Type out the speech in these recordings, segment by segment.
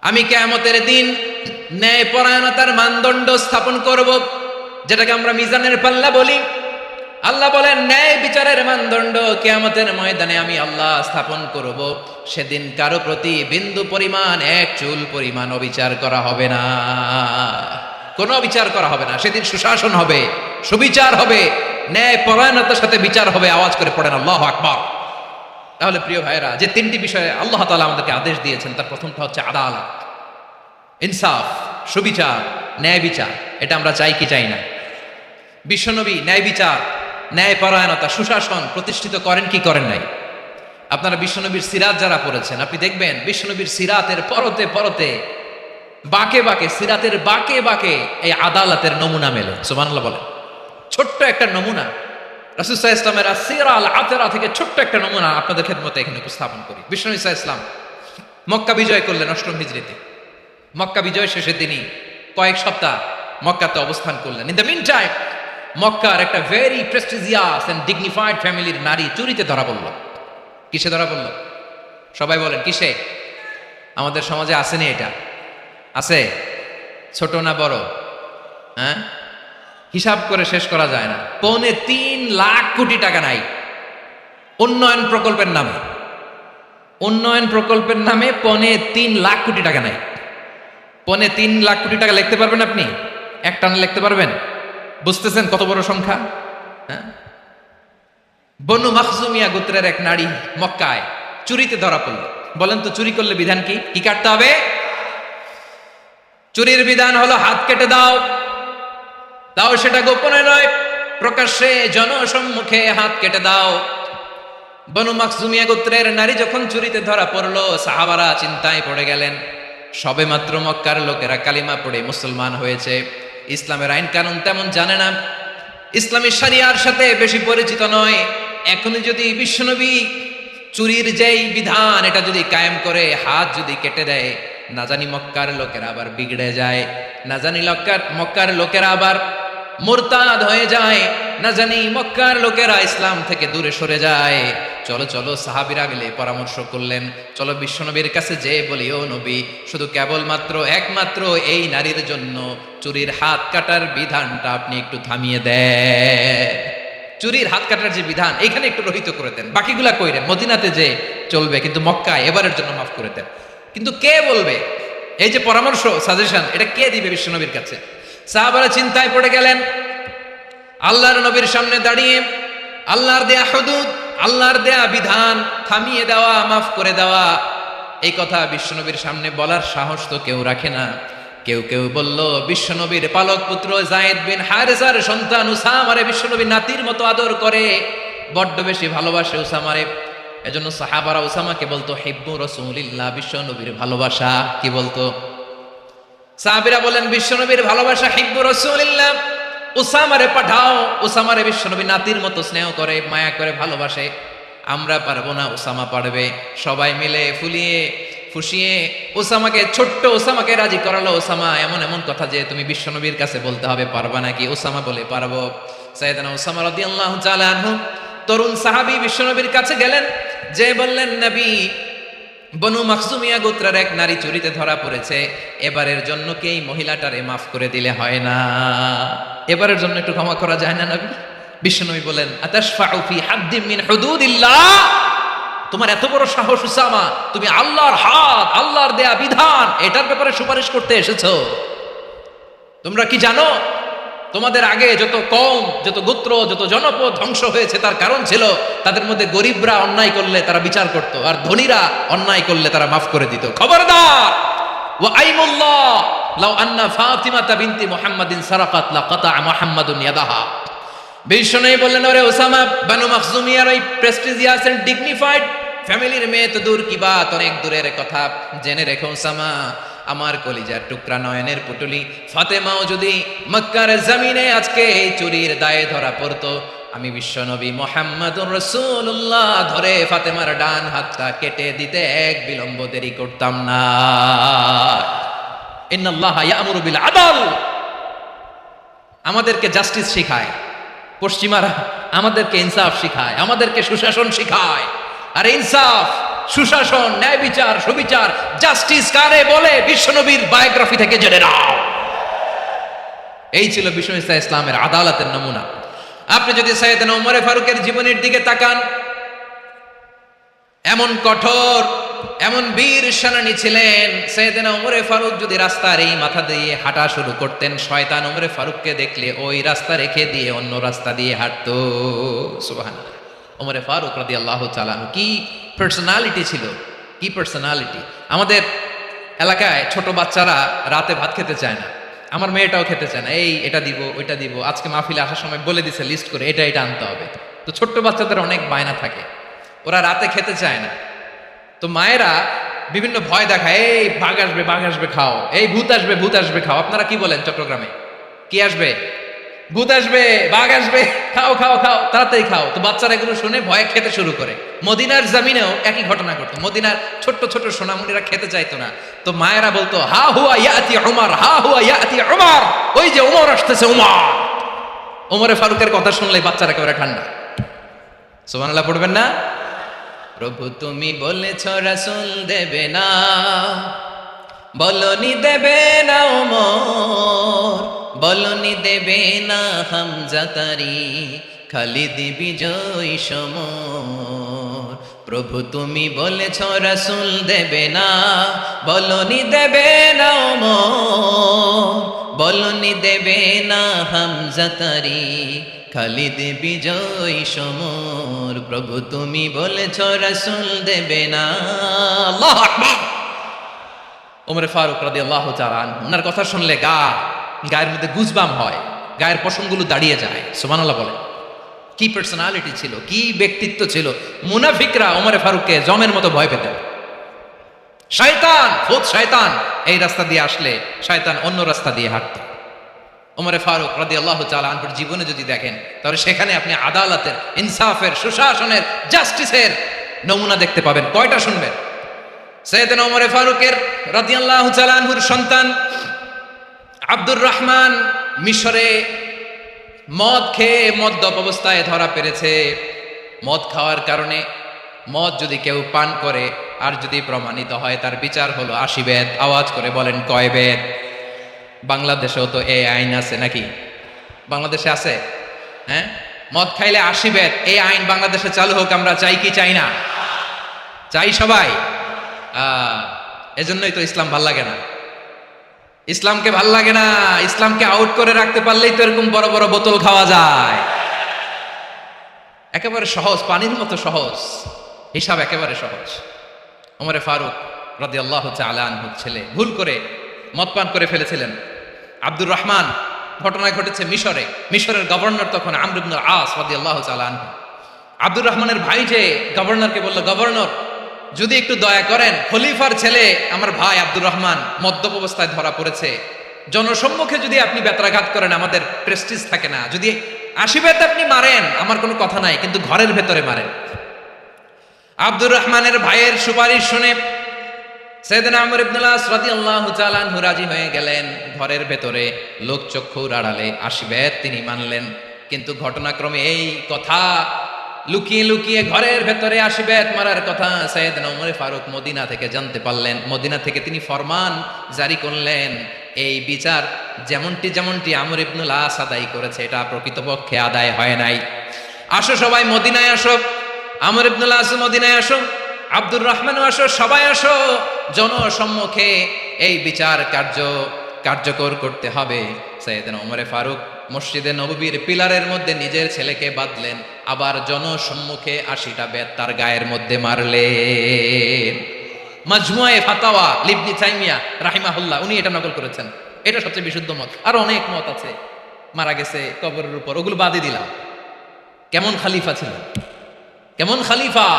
আমি কিয়ামতের দিন ন্যায় পরায়ণতার মানদণ্ড স্থাপন করব, যেটাকে আমরা মিজানের পাল্লা বলি। আল্লাহ বলেন ন্যায় বিচারের মানদণ্ড কিয়ামতের ময়দানে আমি আল্লাহ স্থাপন করব। সেদিন কারো প্রতি বিন্দু পরিমাণ, এক চুল পরিমাণ অবিচার করা হবে না, কোনো অবিচার করা হবে না। সেদিন সুশাসন হবে, সুবিচার হবে, ন্যায় পরায়ণতার সাথে বিচার হবে। আওয়াজ করে পড়েন আল্লাহু আকবার। তাহলে প্রিয় ভাইরা, যে তিনটি বিষয়ে আল্লাহ তাআলা আমাদেরকে আদেশ দিয়েছেন, তার প্রথমটা হচ্ছে আদালত, ইনসাফ, সুবিচার, ন্যায় বিচার। এটা আমরা চাই কি চাই না? বিশ্বনবী ন্যায় বিচার, ন্যায় পরায়ণতা, সুশাসন প্রতিষ্ঠিত করেন কি করেন নাই? আপনারা বিশ্বনবীর সিরাত যারা পড়েছেন, আপনি দেখবেন বিশ্বনবীর সিরাতের পরতে পরতে, বাঁকে বাঁকে, সিরাতের বাঁকে বাঁকে এই আদালতের নমুনা মেলে। সুবহানাল্লাহ বলেন। ছোট্ট একটা নমুনা রাসূল সাল্লাল্লাহু আলাইহি ওয়াসাল্লামের আসসিরা আল আতরা থেকে ছোট্ট একটা নমুনা আপনাদের খেদমতে এখানে উপস্থাপন করি। বিশ্বনবী সাল্লাল্লাহু আলাইহি ওয়াসাল্লাম মক্কা বিজয় করলেন ৮ম হিজরিতে। মক্কা বিজয় শেষের দিনই কয়েক সপ্তাহ মক্কাতে অবস্থান করলেন। ইন দ্য মিন টাইম মক্কার একটা ভেরি প্রেস্টিজিয়াস এন্ড ডিগনিফাইড ফ্যামিলির নারী চুরিতে ধরা পড়ল। কিসে ধরা পড়ল? সবাই বলেন কিসে? আমাদের সমাজে আসেনি এটা? আছে? ছোট না বড়? হ্যাঁ, হিসাব করে শেষ করা যায় না। ৩.৫ লাখ কোটি টাকা নাই উন্নয়ন প্রকল্পের নামে। উন্নয়ন প্রকল্পের নামে ৩.৫ লাখ কোটি টাকা নাই। ৩.৫ লাখ কোটি টাকা লিখতে পারবেন আপনি? এক টানে লিখতে পারবেন? বুঝতেছেন কত বড় সংখ্যা? হ্যাঁ, বনু মাখজুমিয়া গোত্রের এক নারী মক্কায় চুরিতে ধরা পড়ল। বলেন তো চুরি করলে বিধান কি? কি কাটতে হবে? চুরির বিধান হলো হাত কেটে দাও। তাও সেটা গোপনে নয়, প্রকাশ্যে জনসম্মুখে হাত কেটে দাও। বনু মাখজুমিয়া গোত্রের নারী যখন চুরিতে ধরা পড়লো, সাহাবারা চিন্তায় পড়ে গেলেন। সবে মাত্র মক্কার লোকেরা কালিমা পড়ে মুসলমান হয়েছে, ইসলামের আইন কানুন তেমন জানে না, ইসলামী শরিয়ার সাথে বেশি পরিচিত নয়। এখনই যদি বিশ্বনবী চুরির যেই বিধান এটা যদি কায়েম করে হাত যদি কেটে দেয়, না জানি মক্কার লোকেরা আবার বিগড়ে যায়, না জানি মক্কার লোকেরা আবার মুরতাদ হয়ে যায়, না জানি মক্কার লোকেরা ইসলাম থেকে দূরে সরে যায়। চলো চলো, সাহাবীরা মিলে পরামর্শ করলেন, চলো বিশ্বনবীর কাছে যে বলি, ও নবী, শুধু কেবলমাত্র একমাত্র এই নারীর জন্য চুরির হাত কাটার বিধানটা আপনি একটু থামিয়ে দেন। চুরির হাত কাটার যে বিধান এখানে একটু রহিত করে দেন, বাকিগুলা কইরেন মদিনাতে যে চলবে, কিন্তু মক্কায় এবারের জন্য মাফ করে দেন। কিন্তু কে বলবে? এই যে পরামর্শ, সাজেশন, এটা কে দিবে বিশ্বনবীর কাছে? সাহাবারা চিন্তায় পড়ে গেলেন। আল্লাহর নবীর সামনে দাঁড়িয়ে আল্লাহর দেয়া হুদুদ, আল্লাহর দেয়া বিধান থামিয়ে দেওয়া, মাফ করে দেওয়া, এই কথা বিশ্বনবীর সামনে বলার সাহস তো কেউ রাখে না। কেউ কেউ বলল, বিশ্বনবীর পালক পুত্র যায়েদ বিন হারেসার সন্তান উসামারে বিশ্বনবী নাতির মতো আদর করে, বড্ড বেশি ভালোবাসে উসামারে। এজন্য সাহাবারা উসামাকে বলতো হিব্বু রাসূলিল্লাহ, বিশ্বনবীর ভালোবাসা। কি বলতো? সাহাবীরা বলেন বিশ্বনবীর ভালোবাসা হিব্বু রাসূলিল্লাহ, উসামারে পাঠাও। উসামারে বিশ্বনবী নাতির মতো স্নেহ করে, মায়া করে, ভালোবাসে। আমরা পারবো না, উসামা পারবে। সবাই মিলে ফুলিয়ে ফুসিয়ে উসামাকে, ছোট্ট উসামাকে রাজি করালো। উসামা এমন এমন কথা যে তুমি বিশ্বনবীর কাছে বলতে হবে, পারবা নাকি? উসামা বলে পারবো। সাইয়েদনা উসামা রাদিয়াল্লাহু তাআলা আনহু তরুণ সাহাবী বিশ্বনবীর কাছে গেলেন, যে বললেন, নবী, বনু মাখজুমিয়া গোত্রের এক নারী চুরিতে ধরা পড়েছে, এবারের জন্য কি এই মহিলাটারে মাফ করে দিলে হয় না? এবারের জন্য একটু ক্ষমা করা যায় না নবী? বিশ্বনবী বলেন, আতাশফাউ ফি হাদ্দিম মিন হুদুদিল্লাহ, তোমার এত বড় সাহস উসামা, তুমি আল্লাহর হাত, আল্লাহর দেয়া বিধান, এটার ব্যাপারে সুপারিশ করতে এসেছো? তোমরা কি জানো তোমাদের আগে যত কওম, যত গোত্র, যত জনপদ ধ্বংস হয়েছে, তার কারণ ছিল তাদের মধ্যে গরিবরা অন্যায় করলে তারা বিচার করত, আর ধনীরা অন্যায় করলে তারা মাফ করে দিত। খবরদার! ওয়া আইমুল্লাহ লাউ আন্না ফাতিমাতা বিনতি মুহাম্মাদিন সারাকাত লাকাতা মুহাম্মাদুন ইয়াদাহা। বিশ্বনবী বললেন, ওরে ওসামা, বানু মাখজুমিয়ার ওই প্রেস্টিজিয়াস এন্ড ডিগনিফাইড ফ্যামিলির মেয়ে তো দূর কি বাত, অনেক দূরের কথা। জেনে রেখো ওসামা, আমার কলিজার টুকরা, নয়নের পুটুলি ফাতেমাও যদি মক্কার জমিনে আজকে এই চুরির দায়ে ধরা পড়তো, আমি বিশ্বনবী মুহাম্মাদুর রাসূলুল্লাহ ধরে ফাতেমার ডান হাতটা কেটে দিতে এক বিলম্ব দেরি করতাম না। ইন্নাল্লাহা ইয়া'মুরু বিল আদল, আমাদেরকে জাস্টিস শিখায় পশ্চিমারা, আমাদেরকে ইনসাফ শিখায়, আমাদেরকে সুশাসন শিখায়। আর ইনসাফ সুশাসন, ন্যায় বিচার, সুবিচার, জাস্টিস কারে বলে বিশ্বনবীর বায়োগ্রাফি থেকে জেনে নাও। এই ছিল বিশ্ব ইসলামের আদালতের নমুনা। আপনি যদি সাইয়েদনা ওমর ফারুকের জীবনের দিকে তাকান, এমন কঠোর, এমন বীর সেনানী ছিলেন। সাইয়েদনা ওমর ফারুক যদি রাস্তার এই মাথা দিয়ে হাঁটা শুরু করতেন, শয়তান ওমর ফারুককে দেখলে ওই রাস্তা রেখে দিয়ে অন্য রাস্তা দিয়ে হাঁটতো। সুবহানাল্লাহ। ওমর ফারুক রাদিয়াল্লাহু তাআলা আনহু কি পার্সোনালিটি ছিল, কি পার্সোনালিটি। আমাদের এলাকায় ছোট বাচ্চারা রাতে ভাত খেতে চায় না, আমার মেয়েটাও খেতে চায় না, এই এটা দিব ওইটা দিব, আজকে মাহফিলে আসার সময় বলে দিছে লিস্ট করে এটা এটা আনতে হবে। তো ছোট্ট বাচ্চাদের অনেক বায়না থাকে, ওরা রাতে খেতে চায় না। তো মায়েরা বিভিন্ন ভয় দেখায়, এই বাঘ আসবে খাও, এই ভূত আসবে খাও। আপনারা কি বলেন চট্টগ্রামে? কি আসবে? ভূত আসবে, বাঘ আসবে, খাও খাও খাও, তাড়াতাড়ি খাও। তো বাচ্চারা এগুলো শুনে ভয়ে খেতে শুরু করে। মদিনার জামিনেও একই ঘটনা ঘটতো। মদিনার ছোট্ট ছোট্ট সোনামণিরা খেতে চাইতো না। তো মায়েরা বলতো, হা হুয়া ইয়াতি উমর, হা হুয়া ইয়াতি উমর, ওই যে উমর আসতেছে উমর। ওমরে ফারুকের কথা শুনলে বাচ্চারা একেবারে ঠান্ডা। সুবহানাল্লাহ পড়বেন না? প্রভু তুমি বলেছ রাসূল দেবে না, বলনি দেবে না ওমর, বলনি দেবে না হামজা তারি, খালিদ বিজয় সমর। প্রভু তুমি বলেছ রাসূল দেবে না, বলনি দেবে না ওমর, বলনি দেবে না হামজা তারি, খালিদ বিজয় সমর। প্রভু তুমি বলেছ রাসূল দেবে না। আল্লাহু আকবার। ওমর ফারুক রাদিয়াল্লাহু তাআলা আনহু, ওনার কথা শুনলে গায়ের মধ্যে গুজবাম হয়, গায়ের পশমগুলো দাঁড়িয়ে যায়। সুবহানাল্লাহ বলেন। কি পার্সোনালিটি ছিল, কি ব্যক্তিত্ব ছিল। মুনাফিকরা ওমর ফারুককে জমের মতো ভয় পেতেন। শয়তান, খুদ শয়তান এই রাস্তা দিয়ে আসলে শয়তান অন্য রাস্তা দিয়ে হাঁটত। ওমর ফারুক রাদিয়াল্লাহু তাআলা আনহুর জীবনে যদি দেখেন, তাহলে সেখানে আপনি আদালতের, ইনসাফের, সুশাসনের, জাস্টিসের নমুনা দেখতে পাবেন। কয়টা শুনবেন? সাইয়েদনা ওমর ফারুকের রাদিয়াল্লাহু তাআলা আনহুর সন্তান আব্দুর রহমান মিশরে মদ খেয়ে মদ্যপ অবস্থায় ধরা পড়েছে। মদ খাওয়ার কারণে, মদ যদি কেউ পান করে আর যদি প্রমাণিত হয়, তার বিচার হলো 80 বেত। আওয়াজ করে বলেন কয় বেত? বাংলাদেশেও তো এই আইন আছে নাকি? বাংলাদেশে আছে? হ্যাঁ, মদ খাইলে 80 বেত। এই আইন বাংলাদেশে চালু হোক, আমরা চাই কি চাই না? চাই সবাই। এজন্যই তো ইসলাম ভাল লাগে না। ইসলামকে ভাল লাগে না। ইসলামকে আউট করে রাখতে পারলেই তো এরকম বড় বড় বোতল খাওয়া যায়। একেবারে সহজ, পানির মতো সহজ, হিসাব একেবারে সহজ। ওমর ফারুক রাদিয়াল্লাহু তাআলা আনহুর ছেলে ভুল করে মদ পান করে ফেলেছিলেন। আব্দুর রহমান, ঘটনা ঘটেছে মিশরে। মিশরের গভর্নর তখন আমর ইবনুল আস রাদিয়াল্লাহু তাআলা আনহু। আব্দুর রহমানের ভাই যে গভর্নরকে বলল, গভর্নর যদি একটু দয়া করেন, খলিফার ছেলে আমার ভাই আব্দুর রহমান মদ্যপ অবস্থায় ধরা পড়েছে, জনসম্মুখে যদি আপনি বেত্রাঘাত করেন আমাদের প্রেস্টিজ থাকে না। যদি 80 বেত আপনি মারেন আমার কোনো কথা নাই, কিন্তু ঘরের ভেতরে মারেন। আব্দুর রহমানের ভাইয়ের সুপারিশ শুনে সাইয়েদনা আমর ইবনুল আস রাদিয়াল্লাহু তাআলা আনহু রাজি হয়ে গেলেন। ঘরের ভেতরে লোকচক্ষুর আড়ালে 80 বেত তিনি মানলেন। কিন্তু ঘটনাক্রমে এই কথা লুকিয়ে লুকিয়ে ঘরের ভেতরে 80 বেত মারার কথা সাইয়েদনা ওমর ফারুক মদিনা থেকে জানতে পারলেন। মদিনা থেকে তিনি ফরমান জারি করলেন, এই বিচার যেমনটি আমর ইবনুল আস আদায় করেছে, এটা প্রকৃতপক্ষে আদায় হয় নাই। আসো সবাই মদিনায় আসো, আমর ইবনুল আস মদিনায় আসো, আব্দুর রহমানও আসো, সবাই আসো, জনসম্মুখে এই বিচার কার্যকর করতে হবে। সাইয়েদনা ওমর ফারুক মসজিদে নববীর পিলারের মধ্যে নিজের ছেলেকে বাঁধলেন, আবার জনসম্মুখে 80টা বেত তার গায়ের মধ্যে মারলেন। মাজমুয়ে ফাতাওয়া ইবনে তাইমিয়া রাহিমাহুল্লাহ উনি এটা নকল করেছেন। এটা সবচেয়ে বিশুদ্ধ মত। আর অনেক মত আছে, মারা গেছে কবরের উপর, ওগুলো বাদই দিলাম। কেমন খালিফা ছিল, কেমন খালিফা!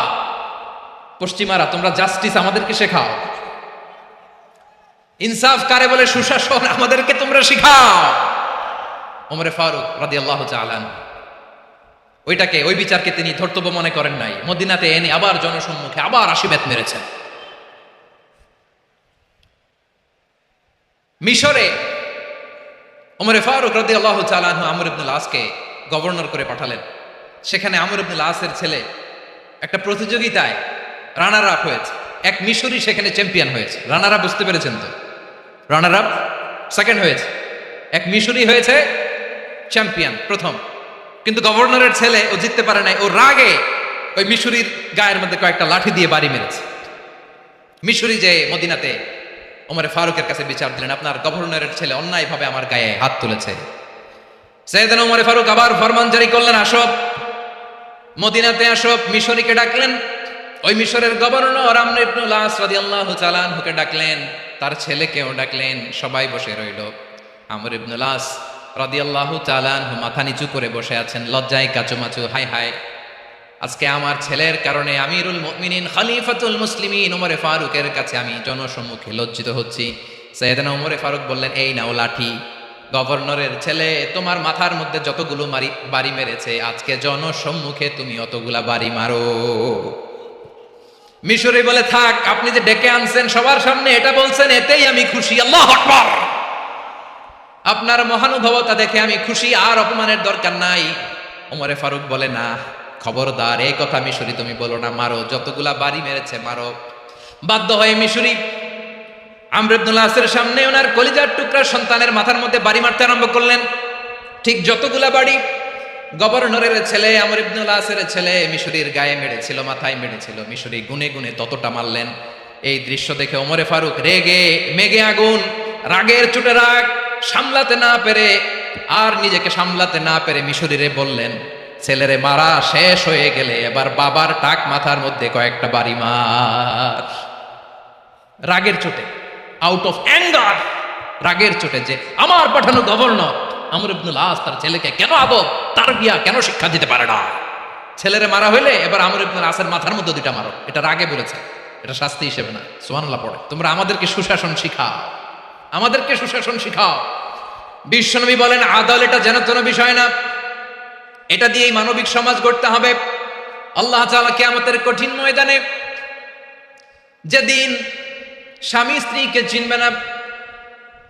পশ্চিমারা তোমরা জাস্টিস আমাদেরকে শেখাও, ইনসাফ কারে বলে, সুশাসন আমাদেরকে তোমরা শিখাও। ওমর ফারুক রাদিয়াল্লাহু তাআলা আনহু ওই বিচারকে তিনি ধর্তব্য মনে করেন নাই। মদিনাতে এনে আবার জনসম্মুখে আবার 80 বেত মেরেছেন। মিশরে ওমর ফারুক রাদিয়াল্লাহু তাআলা আনহু আমর ইবনুল আসকে গভর্নর করে পাঠালেন। সেখানে আমর ইবনুল আসের ছেলে একটা প্রতিযোগিতায় রানার আপ হয়েছে। এক মিশরি সেখানে চ্যাম্পিয়ন হয়েছে। রানার আপ বুঝতে পেরেছেন তো? রানার আপ সেকেন্ড হয়েছে, এক মিশরি হয়েছে চ্যাম্পিয়ন প্রথম। কিন্তু গভর্নরের ছেলে ও জিততে পারে নাই, ও রাগে ওই মিশরির গায়ের মধ্যে কয়েকটা লাঠি দিয়ে বাড়ি মেরেছে। মিশরি যে মদিনাতে ওমরে ফারুকের কাছে বিচার দিলেন, আপনার গভর্নরের ছেলে অন্যায়ভাবে আমার গায়ে হাত তুলেছে। সাইয়েদনা ওমরে ফারুক আবার ফরমান জারি করলেন, আসো মদিনাতে আসো। মিশরীকে ডাকলেন, ওই মিশরের গভর্নর আমর ইবনুল আস রাদিয়াল্লাহু তাআলা আনহুকে ডাকলেন, তার ছেলেকেও ডাকলেন, সবাই বসে রইল। আমর ইবনুল আস রাদিয়াল্লাহু তাআলা আনহু মাথা নিচু করে বসে আছেন, লজ্জায় কাচুমাচু। হায় হায়, আজকে আমার ছেলের কারণে আমিরুল মুমিনিন খলিফাতুল মুসলিমিন ওমরে ফারুকের কাছে আমি জনসম্মুখে লজ্জিত হচ্ছি। সাইয়েদনা ওমরে ফারুক বললেন, এই নাও লাঠি, গভর্নরের ছেলে তোমার মাথার মধ্যে যতগুলো বাড়ি মেরেছে, আজকে জনসম্মুখে তুমি অতগুলা বাড়ি মারো। মিশরি বলে, থাক, আপনি যে ডেকে আনছেন সবার সামনে এটা বলছেন, এতেই আমি খুশি। আল্লাহু আকবার। আপনার মহানুভবতা দেখে আমি খুশি, আর অপমানের দরকার নাই। ওমরে ফারুক বলে, না, খবরদার, এই কথা মিশরি তুমি বলো না, মারো, যতগুলা বাড়ি মেরেছে মারো। বাধ্য হয়ে মিশরি আমর ইবনুল আসের সামনে ওনার কলিজার টুকরা সন্তানের মাথার মধ্যে বাড়ি মারতে আরম্ভ করলেন। ঠিক যতগুলা বাড়ি গভর্নরের ছেলে আমর ইবনুল আসের ছেলে মিশরির গায়ে মেরেছিল, মাথায় মেরেছিল, মিশরি গুনে গুনে ততটা মারলেন। এই দৃশ্য দেখে ওমরে ফারুক রেগে মেগে আগুন, রাগের চোটে রাগ সামলাতে না পেরে, আর নিজেকে সামলাতে না পেরে মিশরিরে বললেন, ছেলেরে মারা শেষ হয়ে গেলে এবার বাবার টাক মাথার মধ্যে কয়েকটা বাড়ি মার। রাগের চোটে, আউট অফ অ্যাঙ্গার, রাগের চোটে, যে আমার পাঠানো গভর্নর আমর ইবনুল আস তার ছেলেকে কেন আদব তারবিয়া কেন শিক্ষা দিতে পারে না। ছেলেরে মারা হইলে এবার আমর ইবনুল আসের মাথার মধ্যে দুইটা মারো, এটা রাগে বলেছে, এটা শাস্তি হিসেবে না। সুবহানাল্লাহ পড়ে, তোমরা আমাদেরকে সুশাসন শিখাও, আমাদেরকে সুশাসন শিখাও। বিশ্বনবী বলেন, আদল এটা যেন তেন বিষয় না, এটা দিয়েই মানবিক সমাজ গড়তে হবে। আল্লাহ তাআলা কিয়ামতের কঠিন ময়দানে, যেদিন স্বামী স্ত্রীকে চিনবে না,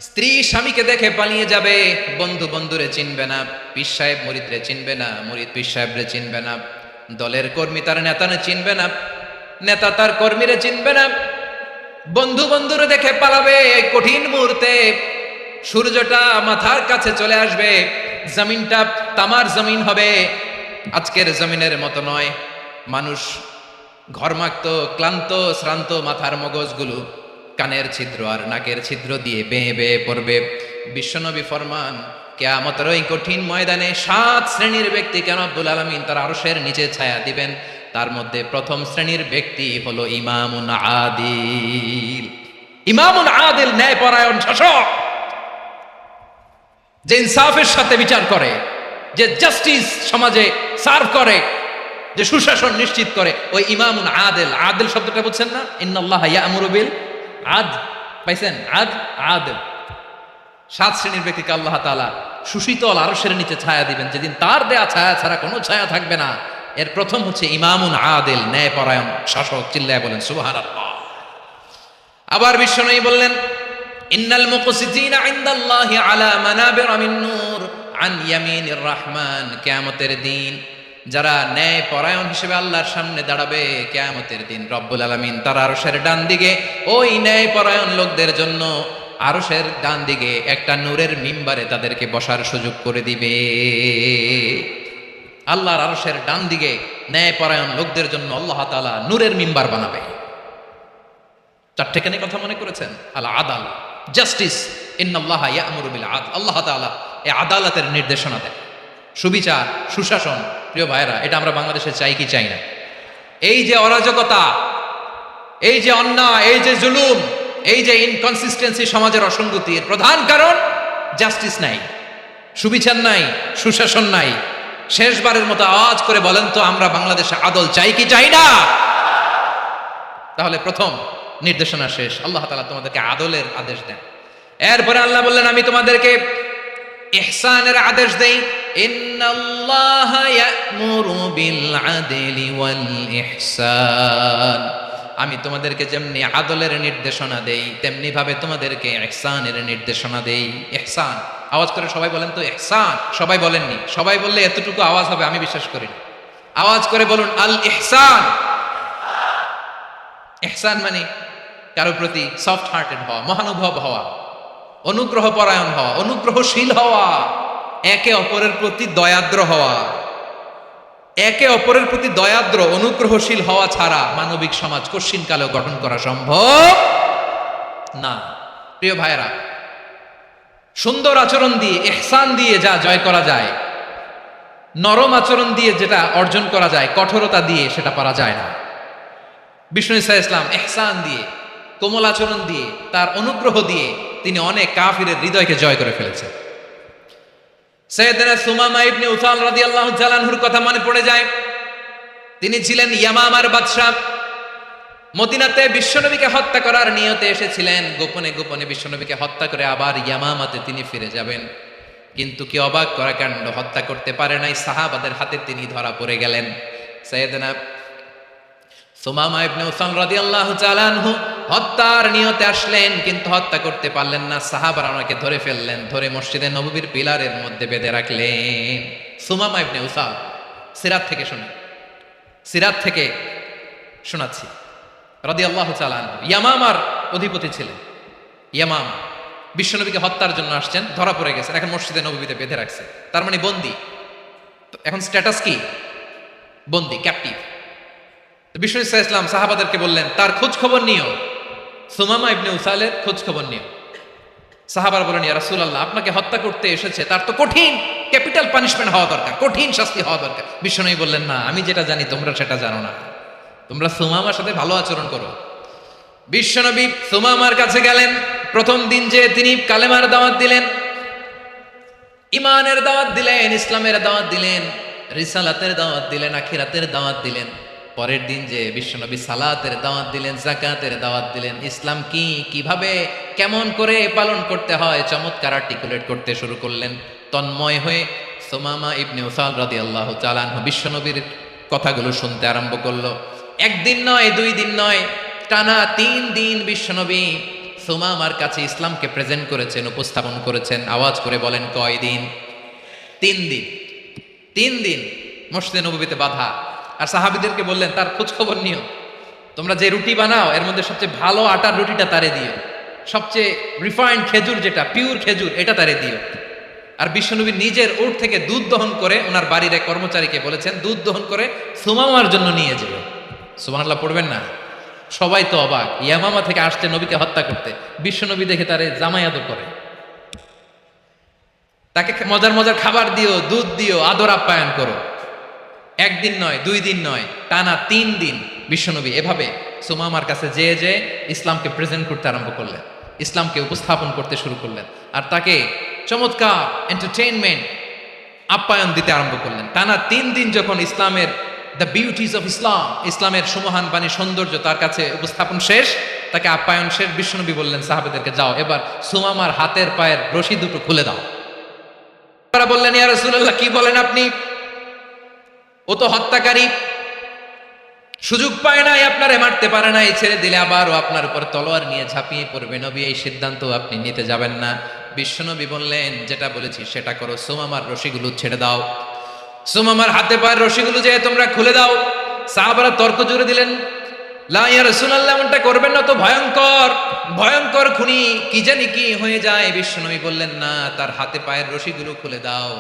স্ত্রী স্বামীকে দেখে পালিয়ে যাবে, বন্ধু বন্ধুরে চিনবে না, পীর সাহেব মুরিদরে চিনবে না, মুরিদ পীর সাহেবরে চিনবে না, দলের কর্মী তার নেতারে চিনবে না, নেতা তার কর্মীরে চিনবে না, বন্ধু বন্ধুরে দেখে পালাবে। এই কঠিন মুহূর্তে সূর্যটা মাথার কাছে চলে আসবে, জমিনটা তামার জমিন হবে, আজকের জমিনের মতো নয়। মানুষ ঘর্মাক্ত, ক্লান্ত, শ্রান্ত মাথার মগজগুলো কানের ছিদ্র আর নাকের ছিদ্র দিয়ে বেয়ে বেয়ে পড়বে। বিশ্বনবী ফরমান, কিয়ামতের ওই কঠিন ময়দানে 7 শ্রেণীর ব্যক্তিকে রব্বুল আলামিন তার আরশের নিচে ছায়া দিবেন। তার মধ্যে প্রথম শ্রেণীর ব্যক্তি হলো ইমামুন আদিল। ইমামুন আদিল, ন্যায়পরায়ণ শাসক, যে ইনসাফের সাথে বিচার করে, যে জাস্টিস সমাজে সার্ভ করে, যে সুশাসন নিশ্চিত করে, ওই ইমামুন আদিল। আদিল শব্দটা বুঝছেন না? ইন্নাল্লাহা ইয়া'মুরু বিল আদল, পাইছেন? আদিল। 7 শ্রেণীর ব্যক্তিকে আল্লাহ তাআলা সুশীতল আরশের নিচে ছায়া দিবেন, যেদিন তার দেয়া ছায়া ছাড়া কোনো ছায়া থাকবে না। এর প্রথম হচ্ছে ইমামুন আদিল, ন্যায়পরায়ণ শাসক। চিল্লায় বলেন সুবহানাল্লাহ। আবার বিশ্বনবী বললেন, ইন্নাল মুকসিতিনা ইনদাল্লাহি আলা মানাবিরা মিন নূর আন ইয়ামিনির রহমান। কিয়ামতের দিন যারা ন্যায় পরায়ণ হিসেবে আল্লাহর সামনে দাঁড়াবে, কিয়ামতের দিন রব্বুল আলামিন তার আরশের ডান দিকে ওই ন্যায় পরায়ণ লোকদের জন্য আরশের ডান দিকে একটা নূরের মিম্বারে তাদেরকে বসার সুযোগ করে দিবে। আল্লাহর আরশের ডান দিকে ন্যায় পরায়ণ লোকদের জন্য আল্লাহ তাআলা নূরের মিম্বার বানাবে। চারটেখানি কথা মনে করেছেন? আল আদাল, জাস্টিস, ইন্নাল্লাহা ইয়া'মুরু বিল আদল। আল্লাহ তাআলা এই আদালতের নির্দেশনা দেন, সুবিচার, সুশাসন। প্রিয় ভাইরা, এটা আমরা বাংলাদেশে চাই কি চাই না? এই যে অরাজকতা, এই যে অন্যায়, এই যে জুলুম, এই যে ইনকনসিস্টেন্সি সমাজের অসঙ্গতির প্রধান কারণ জাস্টিস নাই, সুবিচার নাই, সুশাসন নাই। শেষবারের মতো আওয়াজ করে বলেন তো, আমরা বাংলাদেশে আদল চাই কি চাই না? তাহলে প্রথম নির্দেশনা শেষ, আল্লাহ তাআলা তোমাদেরকে আদলের আদেশ দেন। এরপরে আল্লাহ বললেন, আমি তোমাদেরকে ইহসানের আদেশ দেই। ইন্নাল্লাহা ইয়া'মুরু বিল আদলি ওয়াল ইহসান। আমি তোমাদেরকে যেমনি আদলের নির্দেশনা দেই, তেমনি ভাবে তোমাদেরকে ইহসানের নির্দেশনা দেই। ইহসান, আওয়াজ করে সবাই বলেন তো ইহসান। সবাই বলেননি, সবাই বললে এতটুকু আওয়াজ হবে আমি বিশ্বাস করি না। আওয়াজ করে বলুন আল ইহসান। ইহসান মানে কারো প্রতি সফট হার্টেড হওয়া, মহানুভব হওয়া, অনুগ্রহ পরায়ণ হওয়া, অনুগ্রহশীল হওয়া, একে অপরের প্রতি দয়াদ্র হওয়া। একে অপরের প্রতি দয়াদ্র অনুগ্রহশীল হওয়া ছাড়া মানবিক সমাজ কশিনকালেও গঠন করা সম্ভব না। প্রিয় ভাইরা, সুন্দর আচরণ দিয়ে, ইহসান দিয়ে যা জয় করা যায়, নরম আচরণ দিয়ে যেটা অর্জন করা যায়, কঠোরতা দিয়ে সেটা পারা যায় না। বিষ্ণু ইসা ইসলাম ইহসান দিয়ে, কোমল আচরণ দিয়ে, তার অনুগ্রহ দিয়ে তিনি অনেক কাফিরের হৃদয়কে জয় করে ফেলেছেন। সাইয়েদনা সুমামা ইবনে উসাল রাদিয়াল্লাহু তাআলা আনহুর কথা মনে পড়ে যায়। তিনি ছিলেন ইয়ামামার বাদশা। মদিনাতে বিশ্বনবীকে হত্যা করার নিয়তে এসেছিলেন। গোপনে গোপনে বিশ্বনবীকে হত্যা করে আবার ইয়ামামাতে তিনি ফিরে যাবেন। কিন্তু কি অবাক করা কাণ্ড, হত্যা করতে পারে নাই, সাহাবাদের হাতে তিনি ধরা পড়ে গেলেন। সাইয়েদনা সুমামা ইবনে উসাল রাদিয়াল্লাহু তাআলা আনহু হত্যার নিয়তে আসলেন, কিন্তু হত্যা করতে পারলেন না। সাহাবারা ওনাকে ধরে ফেললেন, ধরে মসজিদে নববীর পিলারের মধ্যে বেঁধে রাখলেন। সুমামা ইবনে উসাল, সিরাত থেকে শুনে, সিরাত থেকে শোনাচ্ছি, রাদিয়াল্লাহু তাআলা আনহু ইয়ামামার অধিপতি ছিলেন। ইয়ামামা বিশ্বনবীকে হত্যার জন্য আসছেন, ধরা পড়ে গেছেন, এখন মসজিদে নববীতে বেঁধে রাখছে, তার মানে বন্দী। এখন স্ট্যাটাস কি? বন্দী, ক্যাপটিভ। বিষ্ণু ইসা ইসলাম সাহাবাদেরকে বললেন, তার খোঁজ খবর নিও, সুমামা ইবনে উসালের খোঁজ খবর নিও। সাহাবারা বলেন, ইয়া রাসূলুল্লাহ, আপনাকে হত্যা করতে এসেছে, তার তো কঠিন ক্যাপিটাল পানিশমেন্ট হওয়া দরকার, কঠিন শাস্তি হওয়া দরকার। বিশ্বনবী বললেন, না, আমি যেটা জানি তোমরা সেটা জানো না, তোমরা সুমামার সাথে ভালো আচরণ করো। বিশ্বনবী সুমামার কাছে গেলেন। প্রথম দিন যে তিনি কালেমার দাওয়াত দিলেন, ইমানের দাওয়াত দিলেন, ইসলামের দাওয়াত দিলেন, রিসালাতের দাওয়াত দিলেন, আখিরাতের দাওয়াত দিলেন। পরের দিন যে বিশ্বনবী সালাতের দাওয়াত দিলেন, যাকাতের দাওয়াত দিলেন, ইসলাম কি, কিভাবে, কেমন করে পালন করতে হয় চমৎকার আর্টিকুলেট করতে শুরু করলেন। তন্ময় হয়ে সুমামা ইবনে উসাল রাদিয়াল্লাহু তাআলা আনহু বিশ্বনবীর কথাগুলো শুনতে আরম্ভ করলো। একদিন নয়, 2 দিন নয়, টানা 3 দিন বিশ্বনবী সুমামার কাছে ইসলামকে প্রেজেন্ট করেছেন, উপস্থাপন করেছেন। আওয়াজ করে বলেন, কয় দিন? 3 দিন। 3 দিন মসজিদে নববীতে বাঁধা। আর সাহাবীদেরকে বললেন, তার খোঁজ খবর নিও, তোমরা যে রুটি বানাও এর মধ্যে সবচেয়ে ভালো আটার রুটিটা তারে দিও, সবচেয়ে রিফাইন্ড খেজুর, যেটা পিওর খেজুর, এটা তারে দিও। আর বিশ্বনবী নিজের উট থেকে দুধ দহন করে ওনার বাড়ির এক কর্মচারীকে বলেছেন, দুধ দহন করে সুমামার জন্য নিয়ে যাবে। সুবহানাল্লাহ পড়বেন না? সবাই তো অবাক, ইয়ামামা থেকে আসছে নবীকে হত্যা করতে, বিশ্বনবী দেখে তারে জামাই আদর করে, তাকে মজার মজার খাবার দিও, দুধ দিও, আদর আপ্যায়ন করো। 1 দিন নয়, 2 দিন নয়, টানা 3 দিন বিশ্বনবী এভাবে সুমামার কাছে যেয়ে যেয়ে ইসলামকে প্রেজেন্ট করতে আরম্ভ করলেন, ইসলামকে উপস্থাপন করতে শুরু করলেন, আর তাকে চমৎকার এন্টারটেইনমেন্ট আপ্যায়ন দিতে আরম্ভ করলেন। টানা 3 দিন যখন ইসলামের দ্য বিউটিজ অফ ইসলাম, ইসলামের সুমহান বাণী, সৌন্দর্য তার কাছে উপস্থাপন শেষ, তাকে আপ্যায়ন শেষ, বিশ্বনবী বললেন সাহাবাদেরকে, যাও এবার সুমামার হাতের পায়ের রশি দুটো খুলে দাও। তারা বললেন, ইয়া রাসূলুল্লাহ, কি বলেন আপনি? ও তো হত্যাকারী, সুযোগ পায় নাই, আপনারে মারতে পারে নাই, ছেড়ে দিলে আবার ও আপনার উপর তলোয়ার নিয়ে ঝাঁপিয়ে পড়বে। নবী, এই সিদ্ধান্ত আপনি নিতে যাবেন না। বিশ্বনবী বললেন, যেটা বলেছি সেটা করো, সুমামার রশিগুলো ছেড়ে দাও, সুমামার হাতে পায়ের রশিগুলো যে তোমরা খুলে দাও। সাহাবারা তর্ক জুড়ে দিলেন, লা ইয়া রাসূলুল্লাহ, এমনটা করবেন না, তো ভয়ঙ্কর, ভয়ঙ্কর খুনি, কি জানি কি হয়ে যায়। বিশ্বনবী বললেন, না, তার হাতে পায়ের রশিগুলো খুলে দাও।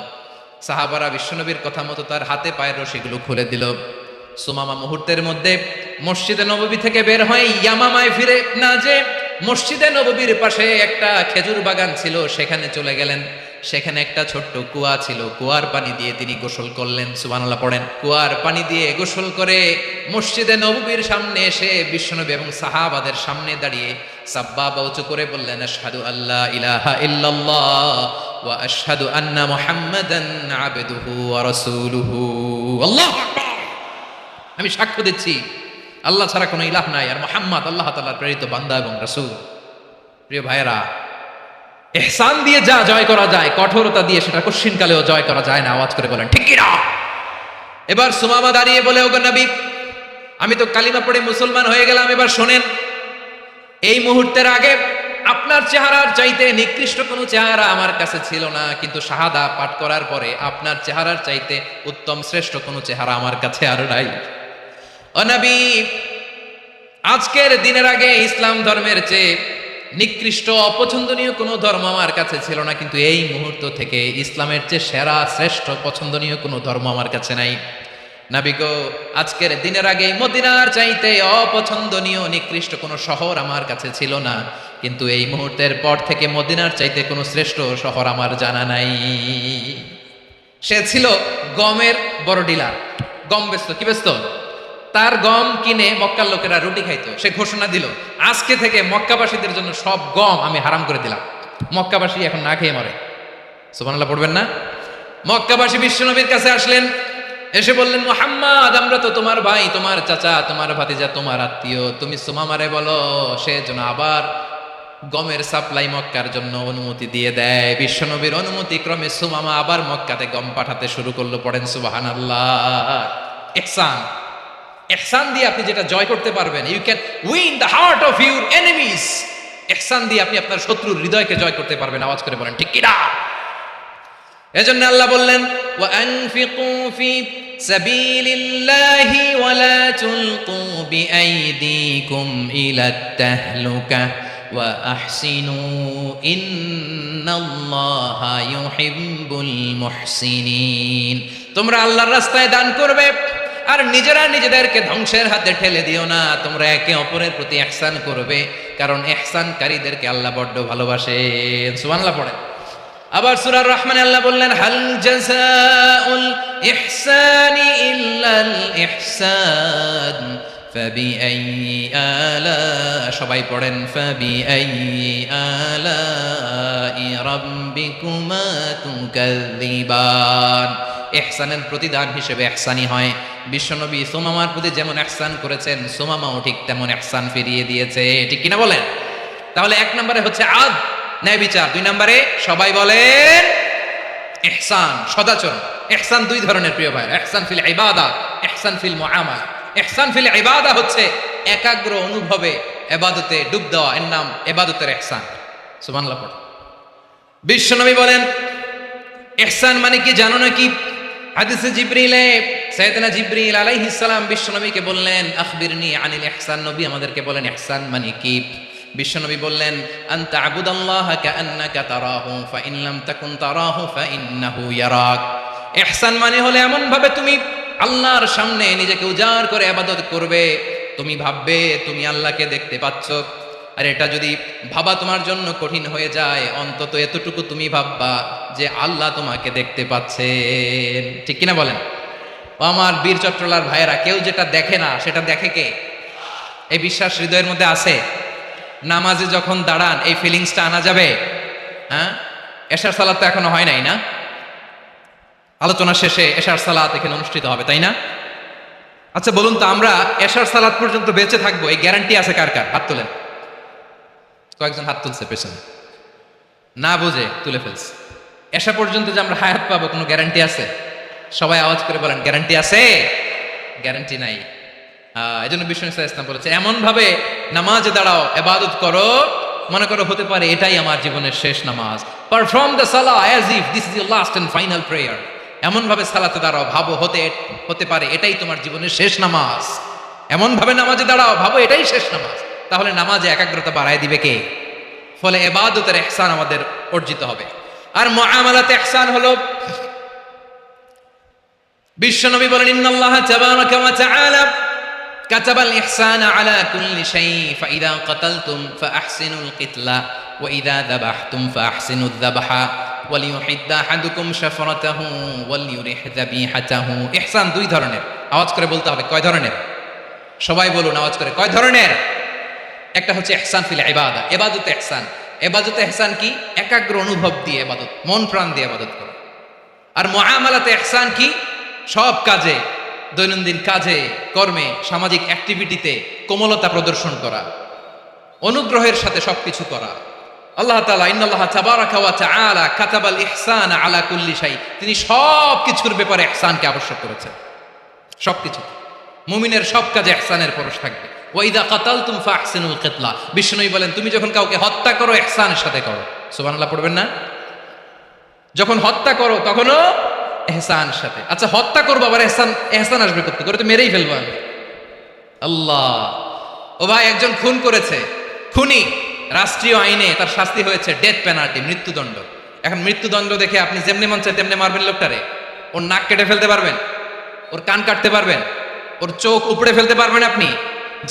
সাহাবারা বিশ্বনবীর কথা মতো তার হাতে পায়ের রশিগুলো খুলে দিল। সুমামা মুহূর্তের মধ্যে মসজিদে নববী থেকে বের হয়ে ইয়ামামায় ফিরে না যে মসজিদে নববীর পাশে একটা খেজুর বাগান ছিল, সেখানে চলে গেলেন। সেখানে একটা ছোট্ট কুয়া ছিল, কুয়ার পানি দিয়ে তিনি গোসল করলেন। সুবহানাল্লাহ পড়েন। কুয়ার পানি দিয়ে গোসল করে মসজিদে নববীর সামনে এসে বিশ্বনবী এবং সাহাবাদের সামনে দাঁড়িয়ে সাব্বাবা উঁচু করে বললেন, আশহাদু আল্লা ইলাহা ইল্লাল্লাহ ওয়া আশহাদু আন্না মুহাম্মাদান আবদুহু ওয়া রাসূলুহু। আল্লাহু আকবার। আমি সাক্ষ্য দিচ্ছি আল্লাহ ছাড়া কোনো ইলাহ নাই, আর মুহাম্মদ আল্লাহ তাআলার প্রেরিত বান্দা এবং রাসূল। প্রিয় ভাইয়েরা, ইহসান দিয়ে যা জয় করা যায়, কঠোরতা দিয়ে সেটা কঠিনকালেও জয় করা যায় না। আওয়াজ করে বলেন, ঠিক কি না? এবার সুমামা দাঁড়িয়ে বলে, ওগো নবী, আমি তো কালিমা পড়ে মুসলমান হয়ে গেলাম, এবার শোনেন, এই মুহূর্তের আগে আপনার চেহারার চাইতে নিকৃষ্ট কোনো চেহারা আমার কাছে ছিল না, কিন্তু শাহাদা পাঠ করার পরে আপনার চেহারার চাইতে উত্তম শ্রেষ্ঠ কোনো চেহারা আমার কাছে আর নাই। ও নবী, আজকের দিনের আগে ইসলাম ধর্মের চেয়ে নিকৃষ্ট অপছন্দনীয় কোনো ধর্ম আমার কাছে ছিল না, কিন্তু এই মুহূর্ত থেকে ইসলামের চেয়ে সেরা শ্রেষ্ঠ পছন্দনীয় কোনো ধর্ম আমার কাছে নাই। নবী গো, আজকের দিনের আগে মদিনার চাইতে অপছন্দনীয় নিকৃষ্ট কোনো শহর আমার কাছে ছিল না, কিন্তু এই মুহূর্তের পর থেকে মদিনার চাইতে কোনো শ্রেষ্ঠ শহর আমার জানা নাই। সে ছিল গমের বড় ডিলার, গম বেচত। কি বেচত? তার গম কিনে মক্কার লোকেরা রুটি খাইতো। সে ঘোষণা দিল, আজকে থেকে মক্কাবাসীদের জন্য সব গম আমি হারাম করে দিলাম, মক্কাবাসী এখন না খেয়ে মরে। সুবহানাল্লাহ পড়বেন না? মক্কাবাসী বিশ্বনবীর কাছে আসলেন, এসে বললেন, মুহাম্মদ, আমরা তো তোমার ভাই, তোমার চাচা, তোমার ভাতিজা, তোমার আত্মীয়, তুমি সুমামারে বলো সে যেন আবার গমের সাপ্লাই মক্কার জন্য অনুমতি দিয়ে দেয়। বিশ্বনবীর অনুমতি ক্রমে সুমামা আবার মক্কাতে গম পাঠাতে শুরু করলো। পড়েন সুবহানাল্লাহ। ইহসান, ইহসান দিয়ে আপনি যেটা জয় করতে পারবেন, you can win the heart of your enemies. ইহসান দিয়ে আপনি আপনার শত্রুর হৃদয়কে জয় করতে পারবেন। আওয়াজ করে বলেন ঠিক কিনা? এজন্য আল্লাহ বললেন, ওয়া আনফিকু ফি সাবিলিল্লাহি ওয়া লা তুলকু বিআইদিকুম ইলাত তাহলুকা ওয়া আহসিনু ইন্নাল্লাহা ইউহিব্বুল মুহসিনিন। তোমরা আল্লাহর রাস্তায় দান করবে আর নিজেরা নিজেদেরকে ধ্বংসের হাতে ঠেলে দিও না। তোমরা একে অপরের প্রতি ইহসান করবে, কারণ ইহসানকারীদেরকে আল্লাহ বড্ড ভালোবাসেন। সুবহানাল্লাহ পড়েন। আবার সূরা রহমানে আল্লাহ বললেন, হাল জাযাউল ইহসানি ইল্লাল ইহসান ফাবিআইয়ি আলা, সবাই পড়েন, ফাবিআইয়ি আলাই রাব্বিকুমা তুকাযযিবান। ইহসানের প্রতিদান হিসেবে ইহসানই হয়। বিশ্বনবী সুমামার প্রতি যেমন ইহসান করেছেন, সুমামাও ঠিক তেমন ইহসান ফিরিয়ে দিয়েছে। ঠিক কিনা বলেন? তাহলে এক নম্বরে হচ্ছে আদ, ন্যায় বিচার। দুই নম্বরে সবাই বলেন ইহসান, সদাচরণ। ইহসান দুই ধরনের প্রিয় ভাই, ইহসান ফিল ইবাদা, ইহসান ফিল মুআমালা। ইহসান ফিল ইবাদা হচ্ছে একাগ্র অনুভবে ইবাদতে ডুব দেওয়া, এর নাম ইবাদতের ইহসান। সুবহানাল্লাহ পড়ে। বিশ্বনবী বলেন ইহসান মানে কি জানো নাকি? হাদিসে জিবরিলে সাইয়েদনা জিবরিল আলাইহিস সালাম বিশ্বনবীকে বললেন, আখবিরনি আনিল ইহসান। নবী আমাদেরকে বলেন ইহসান মানে কি? বিশ্বনবী বললেন, আনতা আবুদাল্লাহা কাআন্নাকা তারাহু ফাইন লাম তাকুন তারাহু ফাইন্নাহু ইয়ারাক। ইহসান মানে হলো এমন ভাবে তুমি আল্লাহর সামনে নিজেকে উজাড় করে ইবাদত করবে, তুমি ভাববে তুমি আল্লাহকে দেখতে পাচ্ছ। আর এটা যদি ভাবা তোমার জন্য কঠিন হয়ে যায়, অন্তত এতটুকু তুমি ভাববা যে আল্লাহ তোমাকে দেখতে পাচ্ছেন। ঠিক কিনা বলেন? আমার বীর চট্টলার ভাইয়েরা, কেউ যেটা দেখে না সেটা দেখে কে? এই বিশ্বাস হৃদয়ের মধ্যে আছে? নামাজে যখন দাঁড়ান এই ফিলিংসটা আনা যাবে? হ্যাঁ, এশার সালাত তো এখনো হয় নাই না? আলোচনা শেষে এশার সালাত এখানে অনুষ্ঠিত হবে, তাই না? আচ্ছা বলুন তো, আমরা এশার সালাত পর্যন্ত বেঁচে থাকবো, এই গ্যারান্টি আছে কার কার? হাত তোলেন। কয়েকজন হাত তুলছে পেছনে, না বুঝে তুলে ফেলছে। এশা পর্যন্ত যে আমরা হায়াত পাবো কোনো গ্যারান্টি আছে? সবাই আওয়াজ করে বলেন, গ্যারান্টি আছে? গ্যারান্টি নাই। এই জন্য বিষ্ণু ইসলাম বলেছে, এমন ভাবে নামাজে দাঁড়াও, ইবাদত করো, মনে করো হতে পারে এটাই আমার জীবনের শেষ নামাজ। পারফর্ম দ্য সালাহ as if this is your last and final prayer. এমন ভাবে সালাতে দাঁড়াও, ভাবো হতে পারে এটাই তোমার জীবনের শেষ নামাজ। এমন ভাবে নামাজে দাঁড়াও, ভাবো এটাই শেষ নামাজ। তাহলে নামাজে একাগ্রতা বাড়ায় দিবে কে? ফলে ইবাদতের ইহসান আমাদের অর্জিত হবে। আর মুআমালাতে ইহসান হলো, বিশ্বনবী বলেন, ইন্নাল্লাহা তাবারাকা ওয়া তাআলা কাতাবাল ইহসানা আলা কুল্লি শাই ফাইদা কাতালতুম ফাআহসিনুল কিতলা ওয়া ইযা যাবাহতুম ফাআহসিনুয যাবহা ওয়ালিয়ুহিদ্দা আহাদুকুম শাফরাতাহু ওয়ালিয়ুরিহ যাবিহাতাহু। ইহসান দুই ধরনের। আওয়াজ করে বলতে হবে, কয় ধরনের? সবাই বলুন আওয়াজ করে, কয় ধরনের? একটা হচ্ছে ইহসান ফিল ইবাদা, ইবাদতে ইহসান। ইবাদতে ইহসান কি? একাগ্র অনুভব দিয়ে ইবাদত, মন প্রাণ দিয়ে ইবাদত করা। আর মুআমালাতে ইহসান কি? সব কাজে, দৈনন্দিন কাজে, কর্মে, সামাজিক অ্যাক্টিভিটিতে কোমলতা প্রদর্শন করা, অনুগ্রহের সাথে সবকিছু করা। আল্লাহ তাআলা, ইন্নাল্লাহা তাবারাকা ওয়া তাআলা কাতাবাল ইহসানা আলা কুল্লি শাই, তিনি সব কিছুর ব্যাপারে ইহসানকে আবশ্যক করেছেন। সবকিছু, মুমিনের সব কাজে ইহসানের পরশ থাকবে। ওয়া ইযা কাতালতুম ফাআহসিনুল কিতলা। বিষ্ণুই বলেন, তুমি যখন কাউকে হত্যা করো ইহসানের সাথে করো। সুবহানাল্লাহ পড়বেন না? যখন হত্যা করো তখনও ইহসানের সাথে। আচ্ছা, হত্যা করবো আবার ইহসান আসবে করতে করে, তো মেরেই ফেলবো আমি। আল্লাহ, ও ভাই, একজন খুন করেছে, খুনি, রাষ্ট্রীয় আইনে তার শাস্তি হয়েছে ডেথ পেনাল্টি, মৃত্যুদণ্ড। এখন মৃত্যুদণ্ড দেখে আপনি যেমনি মন চায় তেমনি মারবেন লোকটারে? ওর নাক কেটে ফেলতে পারবেন? ওর কান কাটতে পারবেন? ওর চোখ উপড়ে ফেলতে পারবেন আপনি?